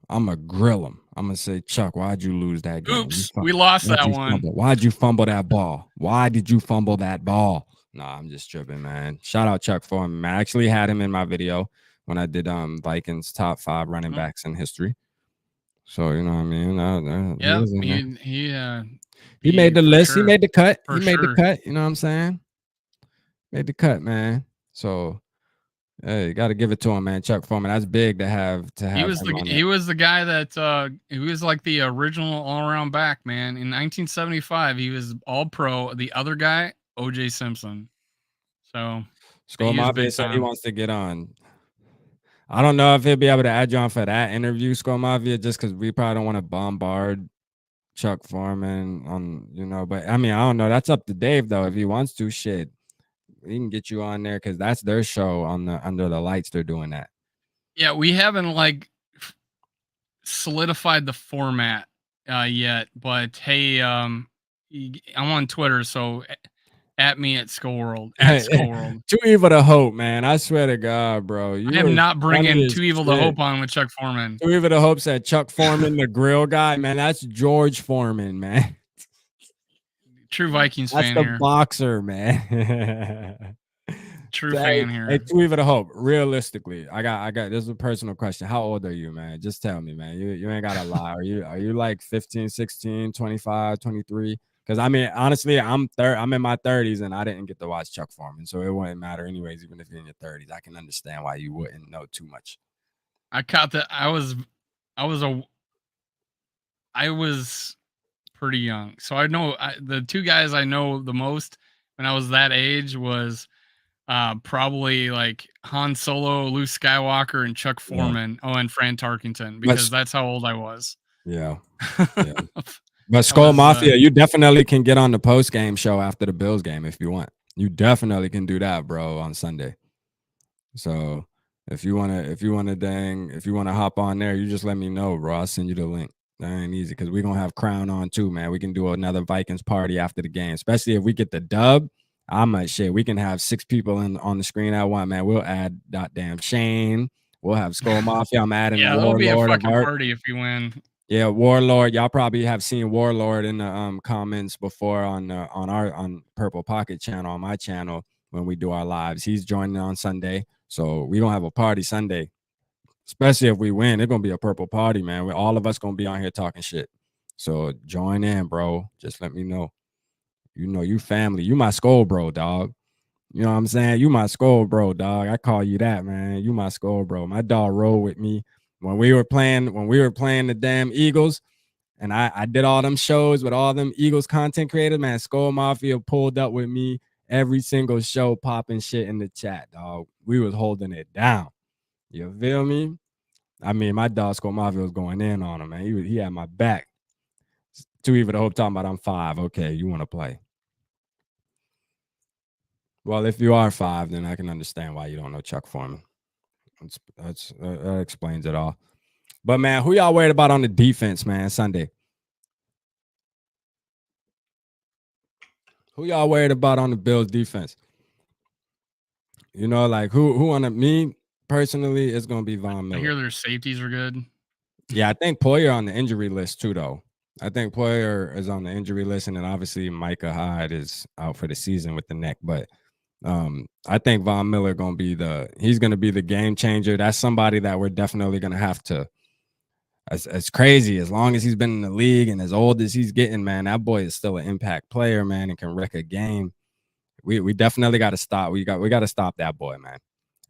I'm gonna say, Chuck, why'd you lose that game? Oops, we lost that one. Why'd you fumble that ball? Why did you fumble that ball? Nah, I'm just tripping, man. Shout out Chuck Foreman, man. I actually had him in my video when I did Vikings top 5 running backs in history. So you know what I mean. Yeah, he made the list. Sure. He made the cut. For he made sure. the cut. You know what I'm saying? Made the cut, man. So hey, you got to give it to him, man. Chuck Foreman. That's big to have. He was the guy that he was like the original all around back, man. In 1975, he was all pro. The other guy, O.J. Simpson. So SKOL Mafia said he wants to get on. I don't know if he'll be able to add you on for that interview, SKOL Mafia, just because we probably don't want to bombard Chuck Foreman on, but I mean, I don't know. That's up to Dave though. If he wants to, shit, he can get you on there because that's their show under the lights. They're doing that. Yeah, we haven't like solidified the format yet, but hey, I'm on Twitter, so at me at SKOL World. Too evil to hope, man. I swear to God, bro. I am not bringing Too Evil to Hope on with Chuck Foreman. Too evil to hope said Chuck Foreman, the grill guy, man. That's George Foreman, man. True Vikings fan here. That's the boxer, man. True fan here. Hey, Too evil to hope. Realistically, I got. This is a personal question. How old are you, man? Just tell me, man. You ain't gotta lie. Are you like 15, 16, 25, 23? Because I mean, honestly, I'm in my 30s and I didn't get to watch Chuck Foreman, so it wouldn't matter anyways. Even if you're in your 30s, I can understand why you wouldn't know too much. I caught that. I was pretty young, so I know the two guys I know the most when I was that age was probably like Han Solo, Luke Skywalker, and Chuck Foreman. Yeah. Oh, and Fran Tarkenton, because that's how old I was. Yeah. But SKOL Mafia, you definitely can get on the post game show after the Bills game if you want. You definitely can do that, bro, on Sunday. So if you wanna hop on there, you just let me know, bro. I'll send you the link. That ain't easy because we're gonna have Crown on too, man. We can do another Vikings party after the game, especially if we get the dub. We can have 6 people on the screen at once, man. We'll add goddamn Shane. We'll have SKOL Mafia. I'm adding that'll be a fucking party if you win. Yeah, Warlord. Y'all probably have seen Warlord in the comments before on Purple Pocket channel, on my channel, when we do our lives. He's joining on Sunday. So we gonna have a party Sunday. Especially if we win, it's gonna be a purple party, man. We're all of us gonna be on here talking shit. So join in, bro. Just let me know. You family. You my SKOL bro, dog. You know what I'm saying? You my SKOL bro, dog. I call you that, man. You my SKOL bro. My dog rolled with me when we were playing the damn Eagles, and I did all them shows with all them Eagles content creators, man. SKOL Mafia pulled up with me every single show, popping shit in the chat, dog. We was holding it down. You feel me? I mean, my dog SKOL Mafia was going in on him, man. He had my back. Too evil to hope talking about I'm 5. Okay, you want to play. Well, if you are 5, then I can understand why you don't know Chuck Foreman. That explains it all. But, man, who y'all worried about on the defense, man, Sunday? Who y'all worried about on the Bills defense? Like who on me personally is going to be Von Miller. I hear their safeties are good. Yeah, I think Poyer on the injury list too, though. I think Poyer is on the injury list, and then obviously Micah Hyde is out for the season with the neck. But I think Von Miller he's going to be the game changer. That's somebody that we're definitely going to have to. As crazy as long as he's been in the league and as old as he's getting, man, that boy is still an impact player, man, and can wreck a game. We definitely got to stop. We got to stop that boy, man.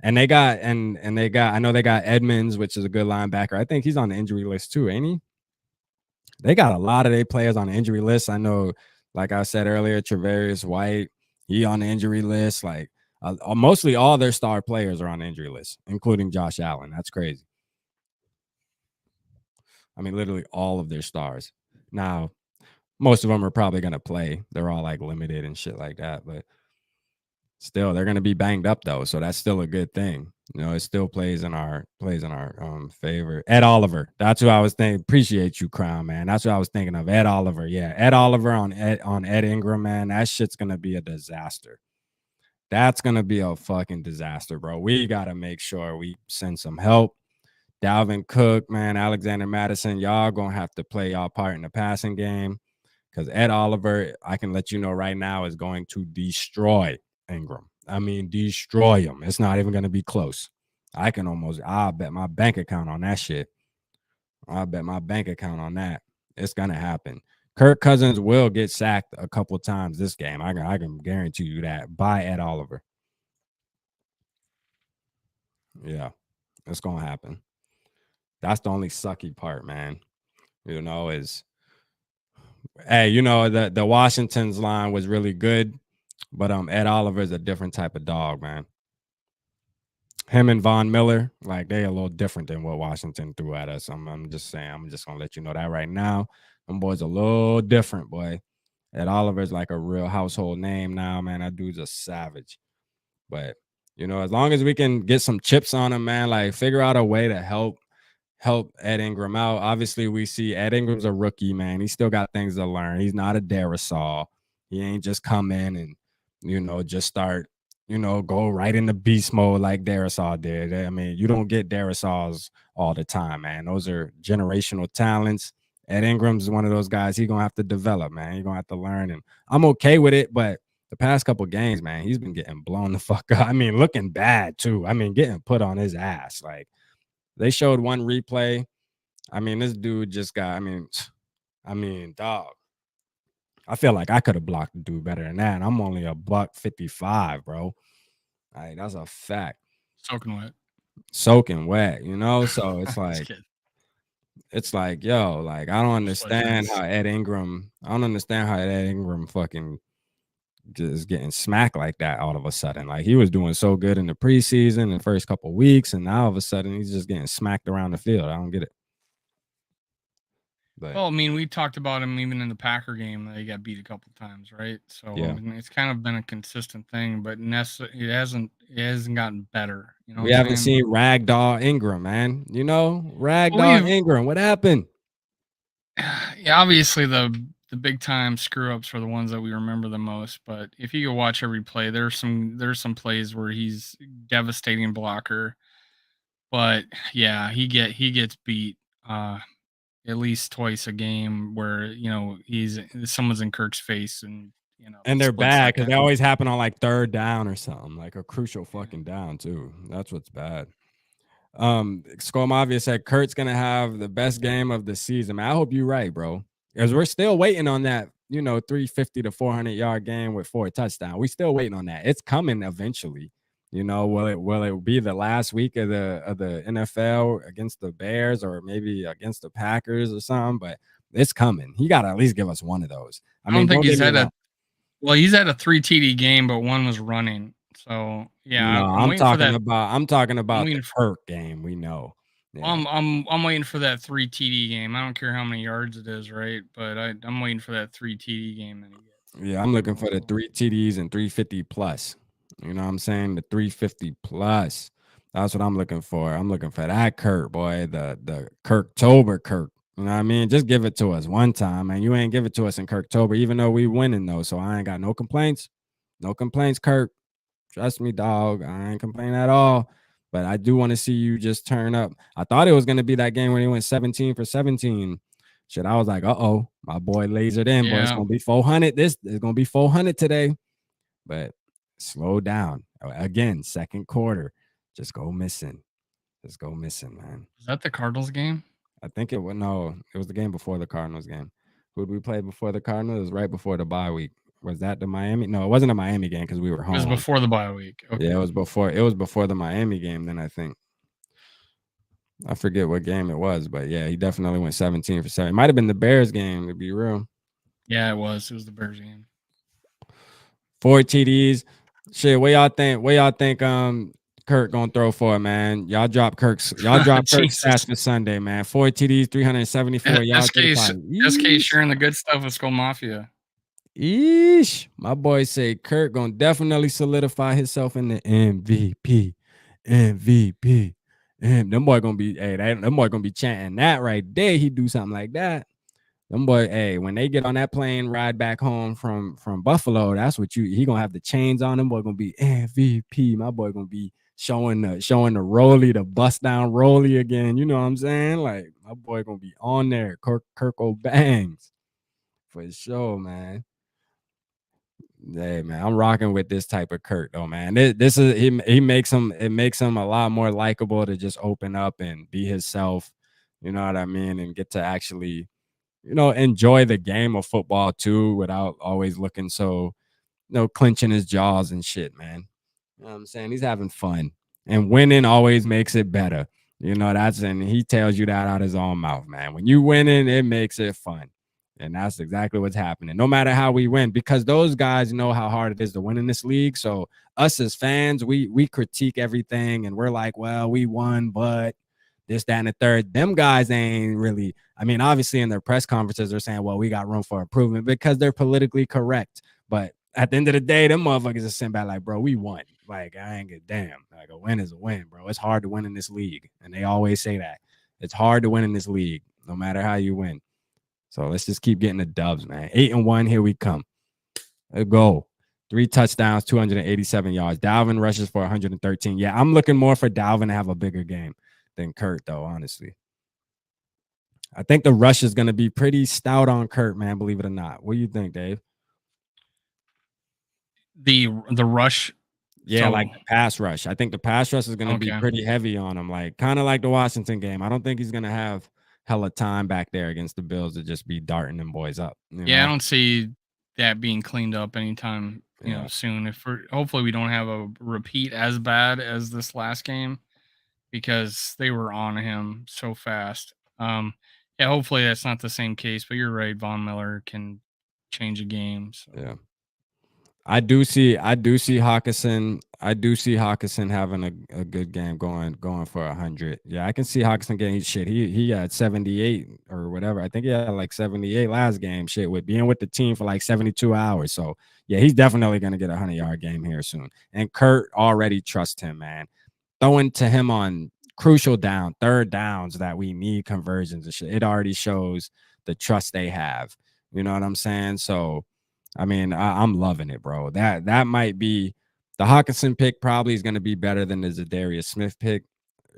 And they got I know they got Edmonds, which is a good linebacker. I think he's on the injury list too, ain't he? They got a lot of their players on the injury list. I know, like I said earlier, Tre'Davious White, he on the injury list. Like mostly all their star players are on the injury list, including Josh Allen. That's crazy. I mean, literally all of their stars. Now, most of them are probably going to play. They're all like limited and shit like that, but still they're going to be banged up though. So that's still a good thing. It still plays in our favor. Ed Oliver. That's who I was thinking. Appreciate you, Crown, man. That's what I was thinking of. Ed Oliver. Yeah. Ed Oliver on Ed Ingram, man. That shit's going to be a disaster. That's going to be a fucking disaster, bro. We got to make sure we send some help Dalvin Cook, man, Alexander Madison, y'all gonna have to play y'all part in the passing game because Ed Oliver, I can let you know right now, is going to destroy Ingram. I mean, destroy him. It's not even gonna be close. I'll bet my bank account on that shit. I'll bet my bank account on that. It's gonna happen. Kirk Cousins will get sacked a couple times this game. I can guarantee you that by Ed Oliver. Yeah, it's gonna happen. That's the only sucky part, man. Is hey, the Washington's line was really good, but Ed Oliver is a different type of dog, man. Him and Von Miller, like they a little different than what Washington threw at us. I'm just saying. I'm just gonna let you know that right now. Them boys a little different, boy. Ed Oliver's like a real household name now, man. That dude's a savage. But as long as we can get some chips on him, man, like figure out a way to help Ed Ingram out. Obviously, we see Ed Ingram's a rookie, man. He still got things to learn. He's not a Darisaw. He ain't just come in and, just start, go right into beast mode like Darisaw did. I mean, you don't get Darisaws all the time, man. Those are generational talents. Ed Ingram's one of those guys he going to have to develop, man. He's going to have to learn. And I'm okay with it, but the past couple games, man, he's been getting blown the fuck up. I mean, looking bad, too. I mean, getting put on his ass. Like, they showed one replay. I mean, this dude just got, dog. I feel like I could have blocked the dude better than that. I'm only a $155, bro. Like, that's a fact. Soaking wet, So it's like, yo, like I don't understand how Ed Ingram. I don't understand how Ed Ingram fucking just getting smacked like that all of a sudden. Like he was doing so good in the preseason, the first couple weeks, and now all of a sudden he's just getting smacked around the field. I don't get it. But, well, I mean, we talked about him even in the Packer game that he got beat a couple times, right? So yeah. I mean, it's kind of been a consistent thing, but it hasn't gotten better. We haven't seen Ragdoll Ingram, man. Ragdoll Ingram. What happened? Yeah, obviously the big time screw ups are the ones that we remember the most. But if you go watch every play, there's some plays where he's devastating blocker. But yeah, he gets beat at least twice a game where someone's in Kirk's face and and they're bad because they always happen on like third down or something, like a crucial fucking down too. That's what's bad. SKOL said Kurt's gonna have the best game of the season. Man, I hope you're right, bro. Because we're still waiting on that, 350 to 400-yard game with 4 touchdowns. We still waiting on that. It's coming eventually. Will it be the last week of the NFL against the Bears or maybe against the Packers or something? But it's coming. He got to at least give us one of those. I mean, don't think he's had he's had a 3 TD game, but one was running. So yeah, no, I'm talking about the Kirk game. We know. Yeah. I'm waiting for that 3 TD game. I don't care how many yards it is, right? But I'm waiting for that 3 TD game that he gets. Yeah, I'm looking for the 3 TDs and 350 plus. You know what I'm saying? The 350 plus. That's what I'm looking for. I'm looking for that Kirk, boy. The Kirktober Kirk. You know what I mean? Just give it to us one time, man. You ain't give it to us in Kirktober, even though we winning though. So I ain't got no complaints. No complaints, Kirk. Trust me, dog. I ain't complaining at all. But I do want to see you just turn up. I thought it was going to be that game when he went 17 for 17. Shit, I was like, uh-oh, my boy lasered in, boy. It's going to be 400. It's going to be 400 today. But slow down. Again, second quarter. Just go missing. Just go missing, man. Was that the Cardinals game? I think it was. No, it was the game before the Cardinals game. Who did we play before the Cardinals? It was right before the bye week. Was that the Miami? No, it wasn't a Miami game because we were home. It was before the bye week. Okay. Yeah, it was before the Miami game. Then I think I forget what game it was, but yeah, he definitely went 17 for 7. It might have been the Bears game, to be real. Yeah, it was. It was the Bears game. 4 TDs. Shit, what y'all think? Kirk gonna throw for, man. Y'all drop Kirk's stats for Sunday, man. 4 TDs, 374 yards. SK sharing the good stuff with SKOL Mafia. Eesh. My boy say Kirk gonna definitely solidify himself in the MVP. MVP. And them boy gonna be, them boy gonna be chanting that right there. He do something like that. Them boy, when they get on that plane, ride back home from Buffalo, that's what he gonna have the chains on. Them boy gonna be MVP. My boy gonna be showing the Rolly, the bust down Rolly again. You know what I'm saying? Like my boy gonna be on there. Kirk O'Bangs for sure, man. Hey man, I'm rocking with this type of Kurt though, man. This is he makes him it makes him a lot more likable to just open up and be himself. You know what I mean, and get to actually enjoy the game of football too, without always looking so clenching his jaws and shit, man. You know what I'm saying? He's having fun. And winning always makes it better. And he tells you that out his own mouth, man. When you winning, it makes it fun. And that's exactly what's happening. No matter how we win, because those guys know how hard it is to win in this league. So us as fans, we critique everything and we're like, well, we won, but this, that, and the third. Them guys ain't really, I mean, obviously in their press conferences, they're saying, well, we got room for improvement because they're politically correct. But at the end of the day, them motherfuckers are sitting back like, bro, we won. Like, I ain't get damn. Like, a win is a win, bro. It's hard to win in this league. And they always say that. It's hard to win in this league, no matter how you win. So let's just keep getting the dubs, man. 8-1, here we come. A goal. 3 touchdowns, 287 yards. Dalvin rushes for 113. Yeah, I'm looking more for Dalvin to have a bigger game than Kurt, though, honestly. I think the rush is going to be pretty stout on Kurt, man, believe it or not. What do you think, Dave? The rush. Yeah, so, like the pass rush. I think the pass rush is going to be pretty heavy on him, like kind of like the Washington game. I don't think he's going to have hella time back there against the Bills to just be darting them boys up. I don't see that being cleaned up anytime soon. Hopefully we don't have a repeat as bad as this last game, because they were on him so fast. Hopefully that's not the same case, but you're right, Von Miller can change a game. So. Yeah. I do see Hawkinson. I do see Hawkinson having a good game going for 100. Yeah, I can see Hawkinson getting shit. He had 78 or whatever. I think he had like 78 last game. Shit, with being with the team for like 72 hours. So yeah, he's definitely gonna get a 100-yard game here soon. And Kurt already trusts him, man. Throwing to him on crucial third downs that we need conversions and shit. It already shows the trust they have. You know what I'm saying? So. I mean, I'm loving it, bro. That might be the Hawkinson pick. Probably is going to be better than the Zadarius Smith pick,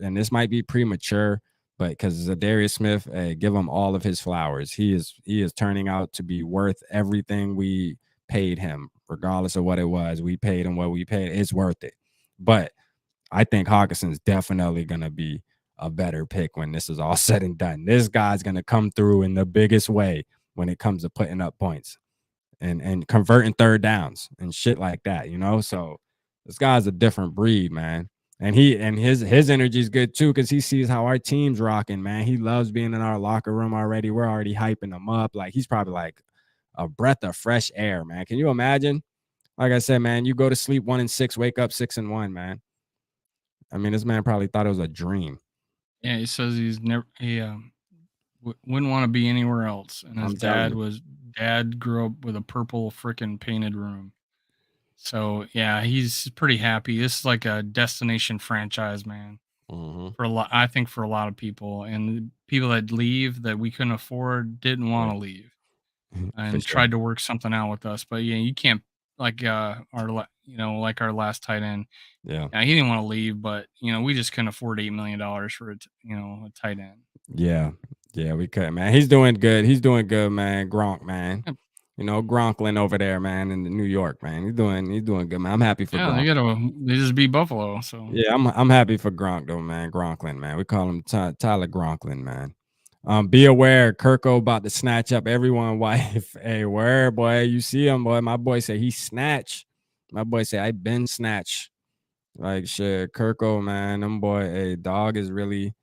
and this might be premature, but because Zadarius Smith, give him all of his flowers. He is turning out to be worth everything we paid him, regardless of what it was. We paid him what we paid. It's worth it. But I think Hawkinson's definitely going to be a better pick when this is all said and done. This guy's going to come through in the biggest way when it comes to putting up points. And converting third downs and shit like that, So this guy's a different breed, man. And his energy is good too, because he sees how our team's rocking, man. He loves being in our locker room already. We're already hyping him up. Like, he's probably like a breath of fresh air, man. Can you imagine? Like I said, man, you go to sleep 1-6, wake up 6-1, man. I mean, this man probably thought it was a dream. Yeah, he says he wouldn't want to be anywhere else. And his dad grew up with a purple freaking painted room. So yeah, he's pretty happy. This is like a destination franchise, man. For a lot, I think for a lot of people, and people that leave that we couldn't afford didn't want to leave, and tried to work something out with us. But yeah, you can't like our last tight end. Yeah, he didn't want to leave, but we just couldn't afford $8 million for a tight end. Yeah, we could, man. He's doing good. He's doing good, man. Gronk, man. Gronklin over there, man, in New York, man. He's doing good, man. I'm happy for Gronk. They just beat Buffalo, so yeah, I'm happy for Gronk though, man. Gronklin, man. We call him Tyler Gronklin, man. Be aware, Kirko about to snatch up everyone wife. Hey, where, boy? You see him, boy? My boy say he snatch. My boy say I been snatch. Like shit, Kirko, man. Them boy, hey, dog is really.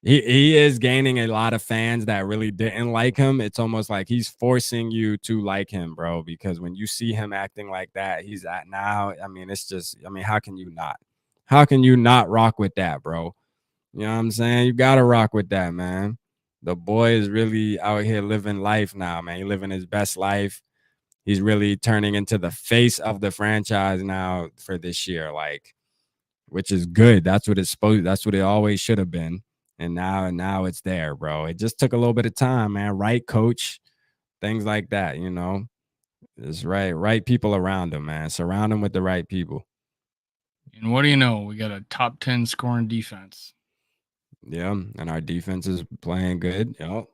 He is gaining a lot of fans that really didn't like him. It's almost like he's forcing you to like him, bro, because when you see him acting like that, he's at now. I mean, it's just, I mean, how can you not? How can you not rock with that, bro? You know what I'm saying? You got to rock with that, man. The boy is really out here living life now, man. He's living his best life. He's really turning into the face of the franchise now for this year, like, which is good. That's what it always should have been. And now it's there, bro. It just took a little bit of time, man. Right coach, things like that, It's right people around him, man. Surround him with the right people. And what do you know? We got a top 10 scoring defense. Yeah, and our defense is playing good. Yep.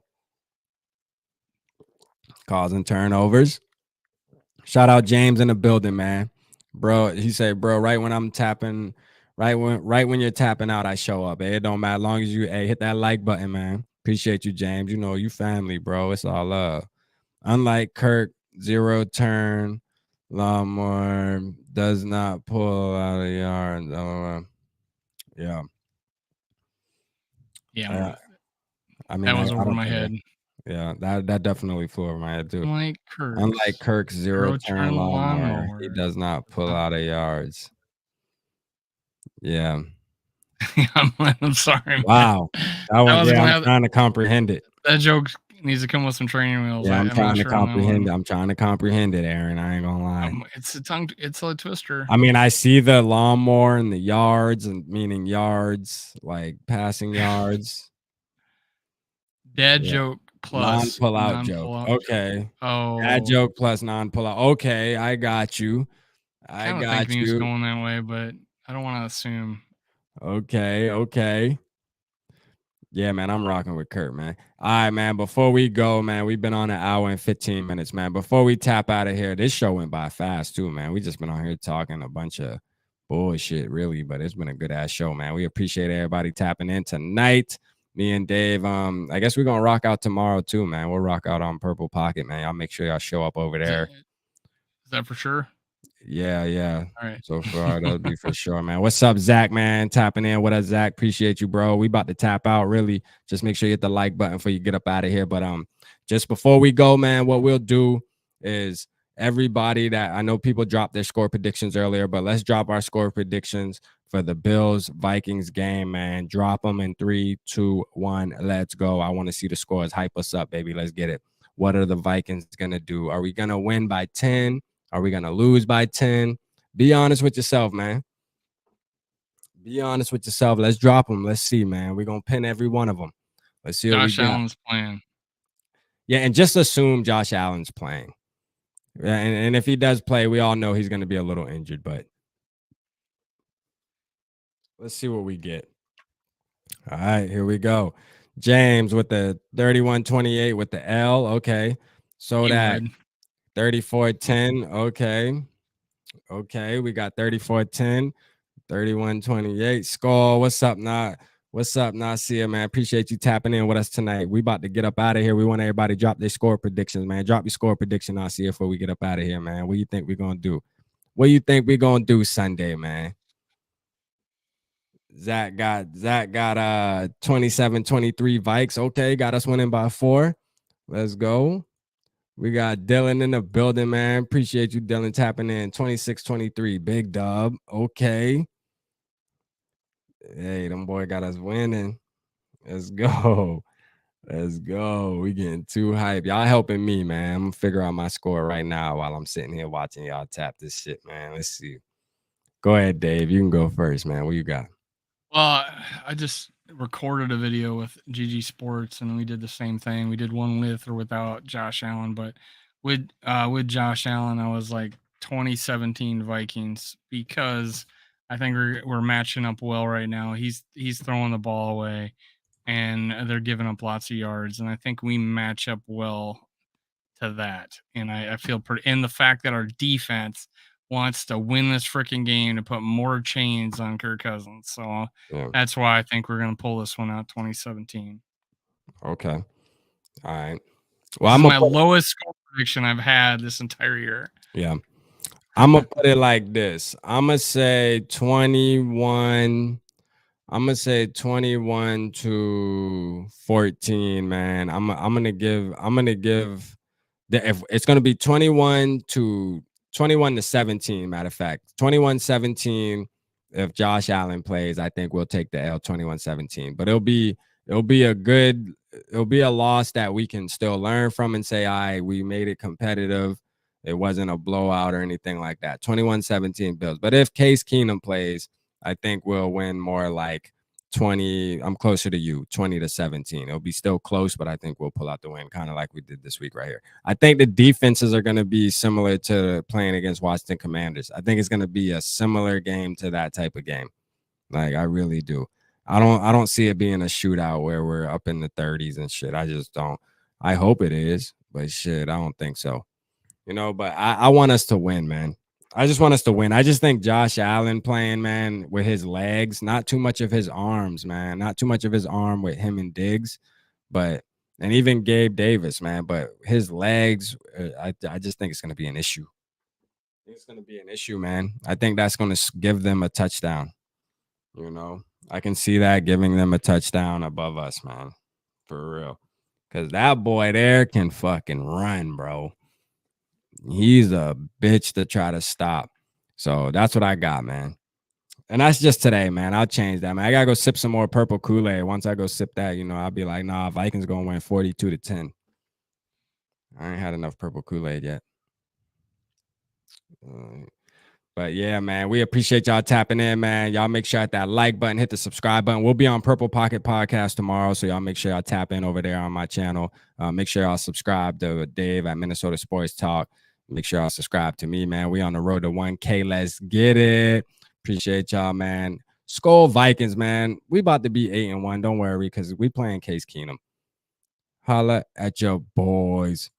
Causing turnovers. Shout out James in the building, man. Bro, he said, bro, right when I'm tapping, right when you're tapping out, I show up. It don't matter. As long as you hit that like button, man. Appreciate you, James. You know, you family, bro. It's all love. Unlike Kirk, zero turn, lawnmower does not pull out of yard. Yeah. Yeah, I mean, that I was over don't my care. head. Yeah, that definitely flew over my head too. Like Unlike Kirk's zero turn turn lawnmower, he lawnmower. does not pull out of yards. Yeah. I'm sorry, man. Wow. That I one, was yeah, gonna I'm have trying to comprehend it. that joke needs to come with some training wheels. Yeah, I'm I'm not trying to sure on that comprehend one. it. I'm trying to comprehend it, Aaron. I ain't gonna lie. It's a twister. I mean, I see the lawnmower and the yards, and meaning yards, like passing yards. Dad Yeah. joke plus Non-pull-out joke. non-pullout. Okay. Dad Oh, joke plus non-pull-out. Okay, I got you. I kind of got thinking he was you. going that way, but I don't want to assume. Okay. Yeah, man, I'm rocking with Kurt, man. All right, man. Before we go, man, we've been on an hour and 15 minutes, man. Before we tap out of here, this show went by fast too, man. We just been on here talking a bunch of bullshit, really, but it's been a good ass show, man. We appreciate everybody tapping in tonight. Me and Dave, I guess we're gonna rock out tomorrow too, man. We'll rock out on Purple Pocket, man. Y'all make sure y'all show up over there. Is that for sure? Yeah. All right. So far, that'll be for sure, man. What's up, Zach, man? Tapping in. What up, Zach? Appreciate you, bro. We about to tap out, really. Just make sure you hit the like button before you get up out of here. But just before we go, man, what we'll do is everybody that I know people dropped their score predictions earlier, but let's drop our score predictions for the Bills Vikings game, man. Drop them in 3, 2, 1. Let's go. I want to see the scores. Hype us up, baby. Let's get it. What are the Vikings gonna do? Are we gonna win by 10? Are we going to lose by 10? Be honest with yourself, man. Be honest with yourself. Let's drop them. Let's see, man. We're going to pin every one of them. Let's see what we Josh got. Allen's playing. Yeah, and just assume Josh Allen's playing. And if he does play, we all know he's going to be a little injured, but let's see what we get. All right, here we go. James with the 31-28 with the L. Okay. So that 34-10. Okay. We got 34-10. 31-28. SKOL. What's up, Nah? What's up, Nasia, man? Appreciate you tapping in with us tonight. We about to get up out of here. We want everybody to drop their score predictions, man. Drop your score prediction, Nasia, before we get up out of here, man. What do you think we're gonna do? What do you think we're gonna do Sunday, man? Zach got 27-23 Vikes. Okay, got us winning by 4. Let's go. We got Dylan in the building, man. Appreciate you, Dylan, tapping in. 26-23. Big dub. Okay. Hey, them boy got us winning. Let's go. Let's go. We getting too hype. Y'all helping me, man. I'm gonna figure out my score right now while I'm sitting here watching y'all tap this shit, man. Let's see. Go ahead, Dave. You can go first, man. What you got? Well, I just recorded a video with GG Sports, and we did the same thing. We did one with or without Josh Allen, but with Josh Allen, I was like 2017 Vikings because I think we're matching up well right now. He's throwing the ball away, and they're giving up lots of yards, and I think we match up well to that. And I feel pretty. And the fact that our defense wants to win this freaking game to put more chains on Kirk Cousins. So that's why I think we're going to pull this one out 2017. Okay. All right. Well, This I'm is gonna my lowest score prediction I've had this entire year. Yeah. I'm gonna put it like this. I'm gonna say 21. I'm gonna say 21-14, man. I'm gonna give if it's gonna be 21-17, matter of fact. 21-17. If Josh Allen plays, I think we'll take the L 21-17. But it'll be a loss that we can still learn from and say, all right, we made it competitive. It wasn't a blowout or anything like that. 21-17 Bills. But if Case Keenum plays, I think we'll win more like 20. I'm closer to you, 20-17. It'll be still close, but I think we'll pull out the win, kind of like we did this week right here. I think the defenses are going to be similar to playing against Washington Commanders. I think it's going to be a similar game to that type of game. Like, I really do. I don't see it being a shootout where we're up in the 30s and shit. I just don't. I hope it is, but shit, I don't think so. But I want us to win, man. I just want us to win. I just think Josh Allen playing, man, with his legs, not too much of his arms, man, not too much of his arm with him and Diggs, and even Gabe Davis, man, but his legs, I just think it's going to be an issue. It's going to be an issue, man. I think that's going to give them a touchdown. I can see that giving them a touchdown above us, man, for real. Because that boy there can fucking run, bro. He's a bitch to try to stop. So that's what I got, man. And that's just today, man. I'll change that, man. I gotta go sip some more purple Kool-Aid. Once I go sip that, I'll be like, nah, Vikings gonna win 42-10. I ain't had enough purple Kool-Aid yet. But yeah, man, we appreciate y'all tapping in, man. Y'all make sure at that like button, hit the subscribe button. We'll be on Purple Pocket Podcast tomorrow, so y'all make sure y'all tap in over there on my channel. Make sure y'all subscribe to Dave at Minnesota Sports Talk. Make sure y'all subscribe to me, man. We on the road to 1K. Let's get it. Appreciate y'all, man. SKOL Vikings, man. We about to be 8-1. Don't worry, because we playing Case Keenum. Holla at your boys.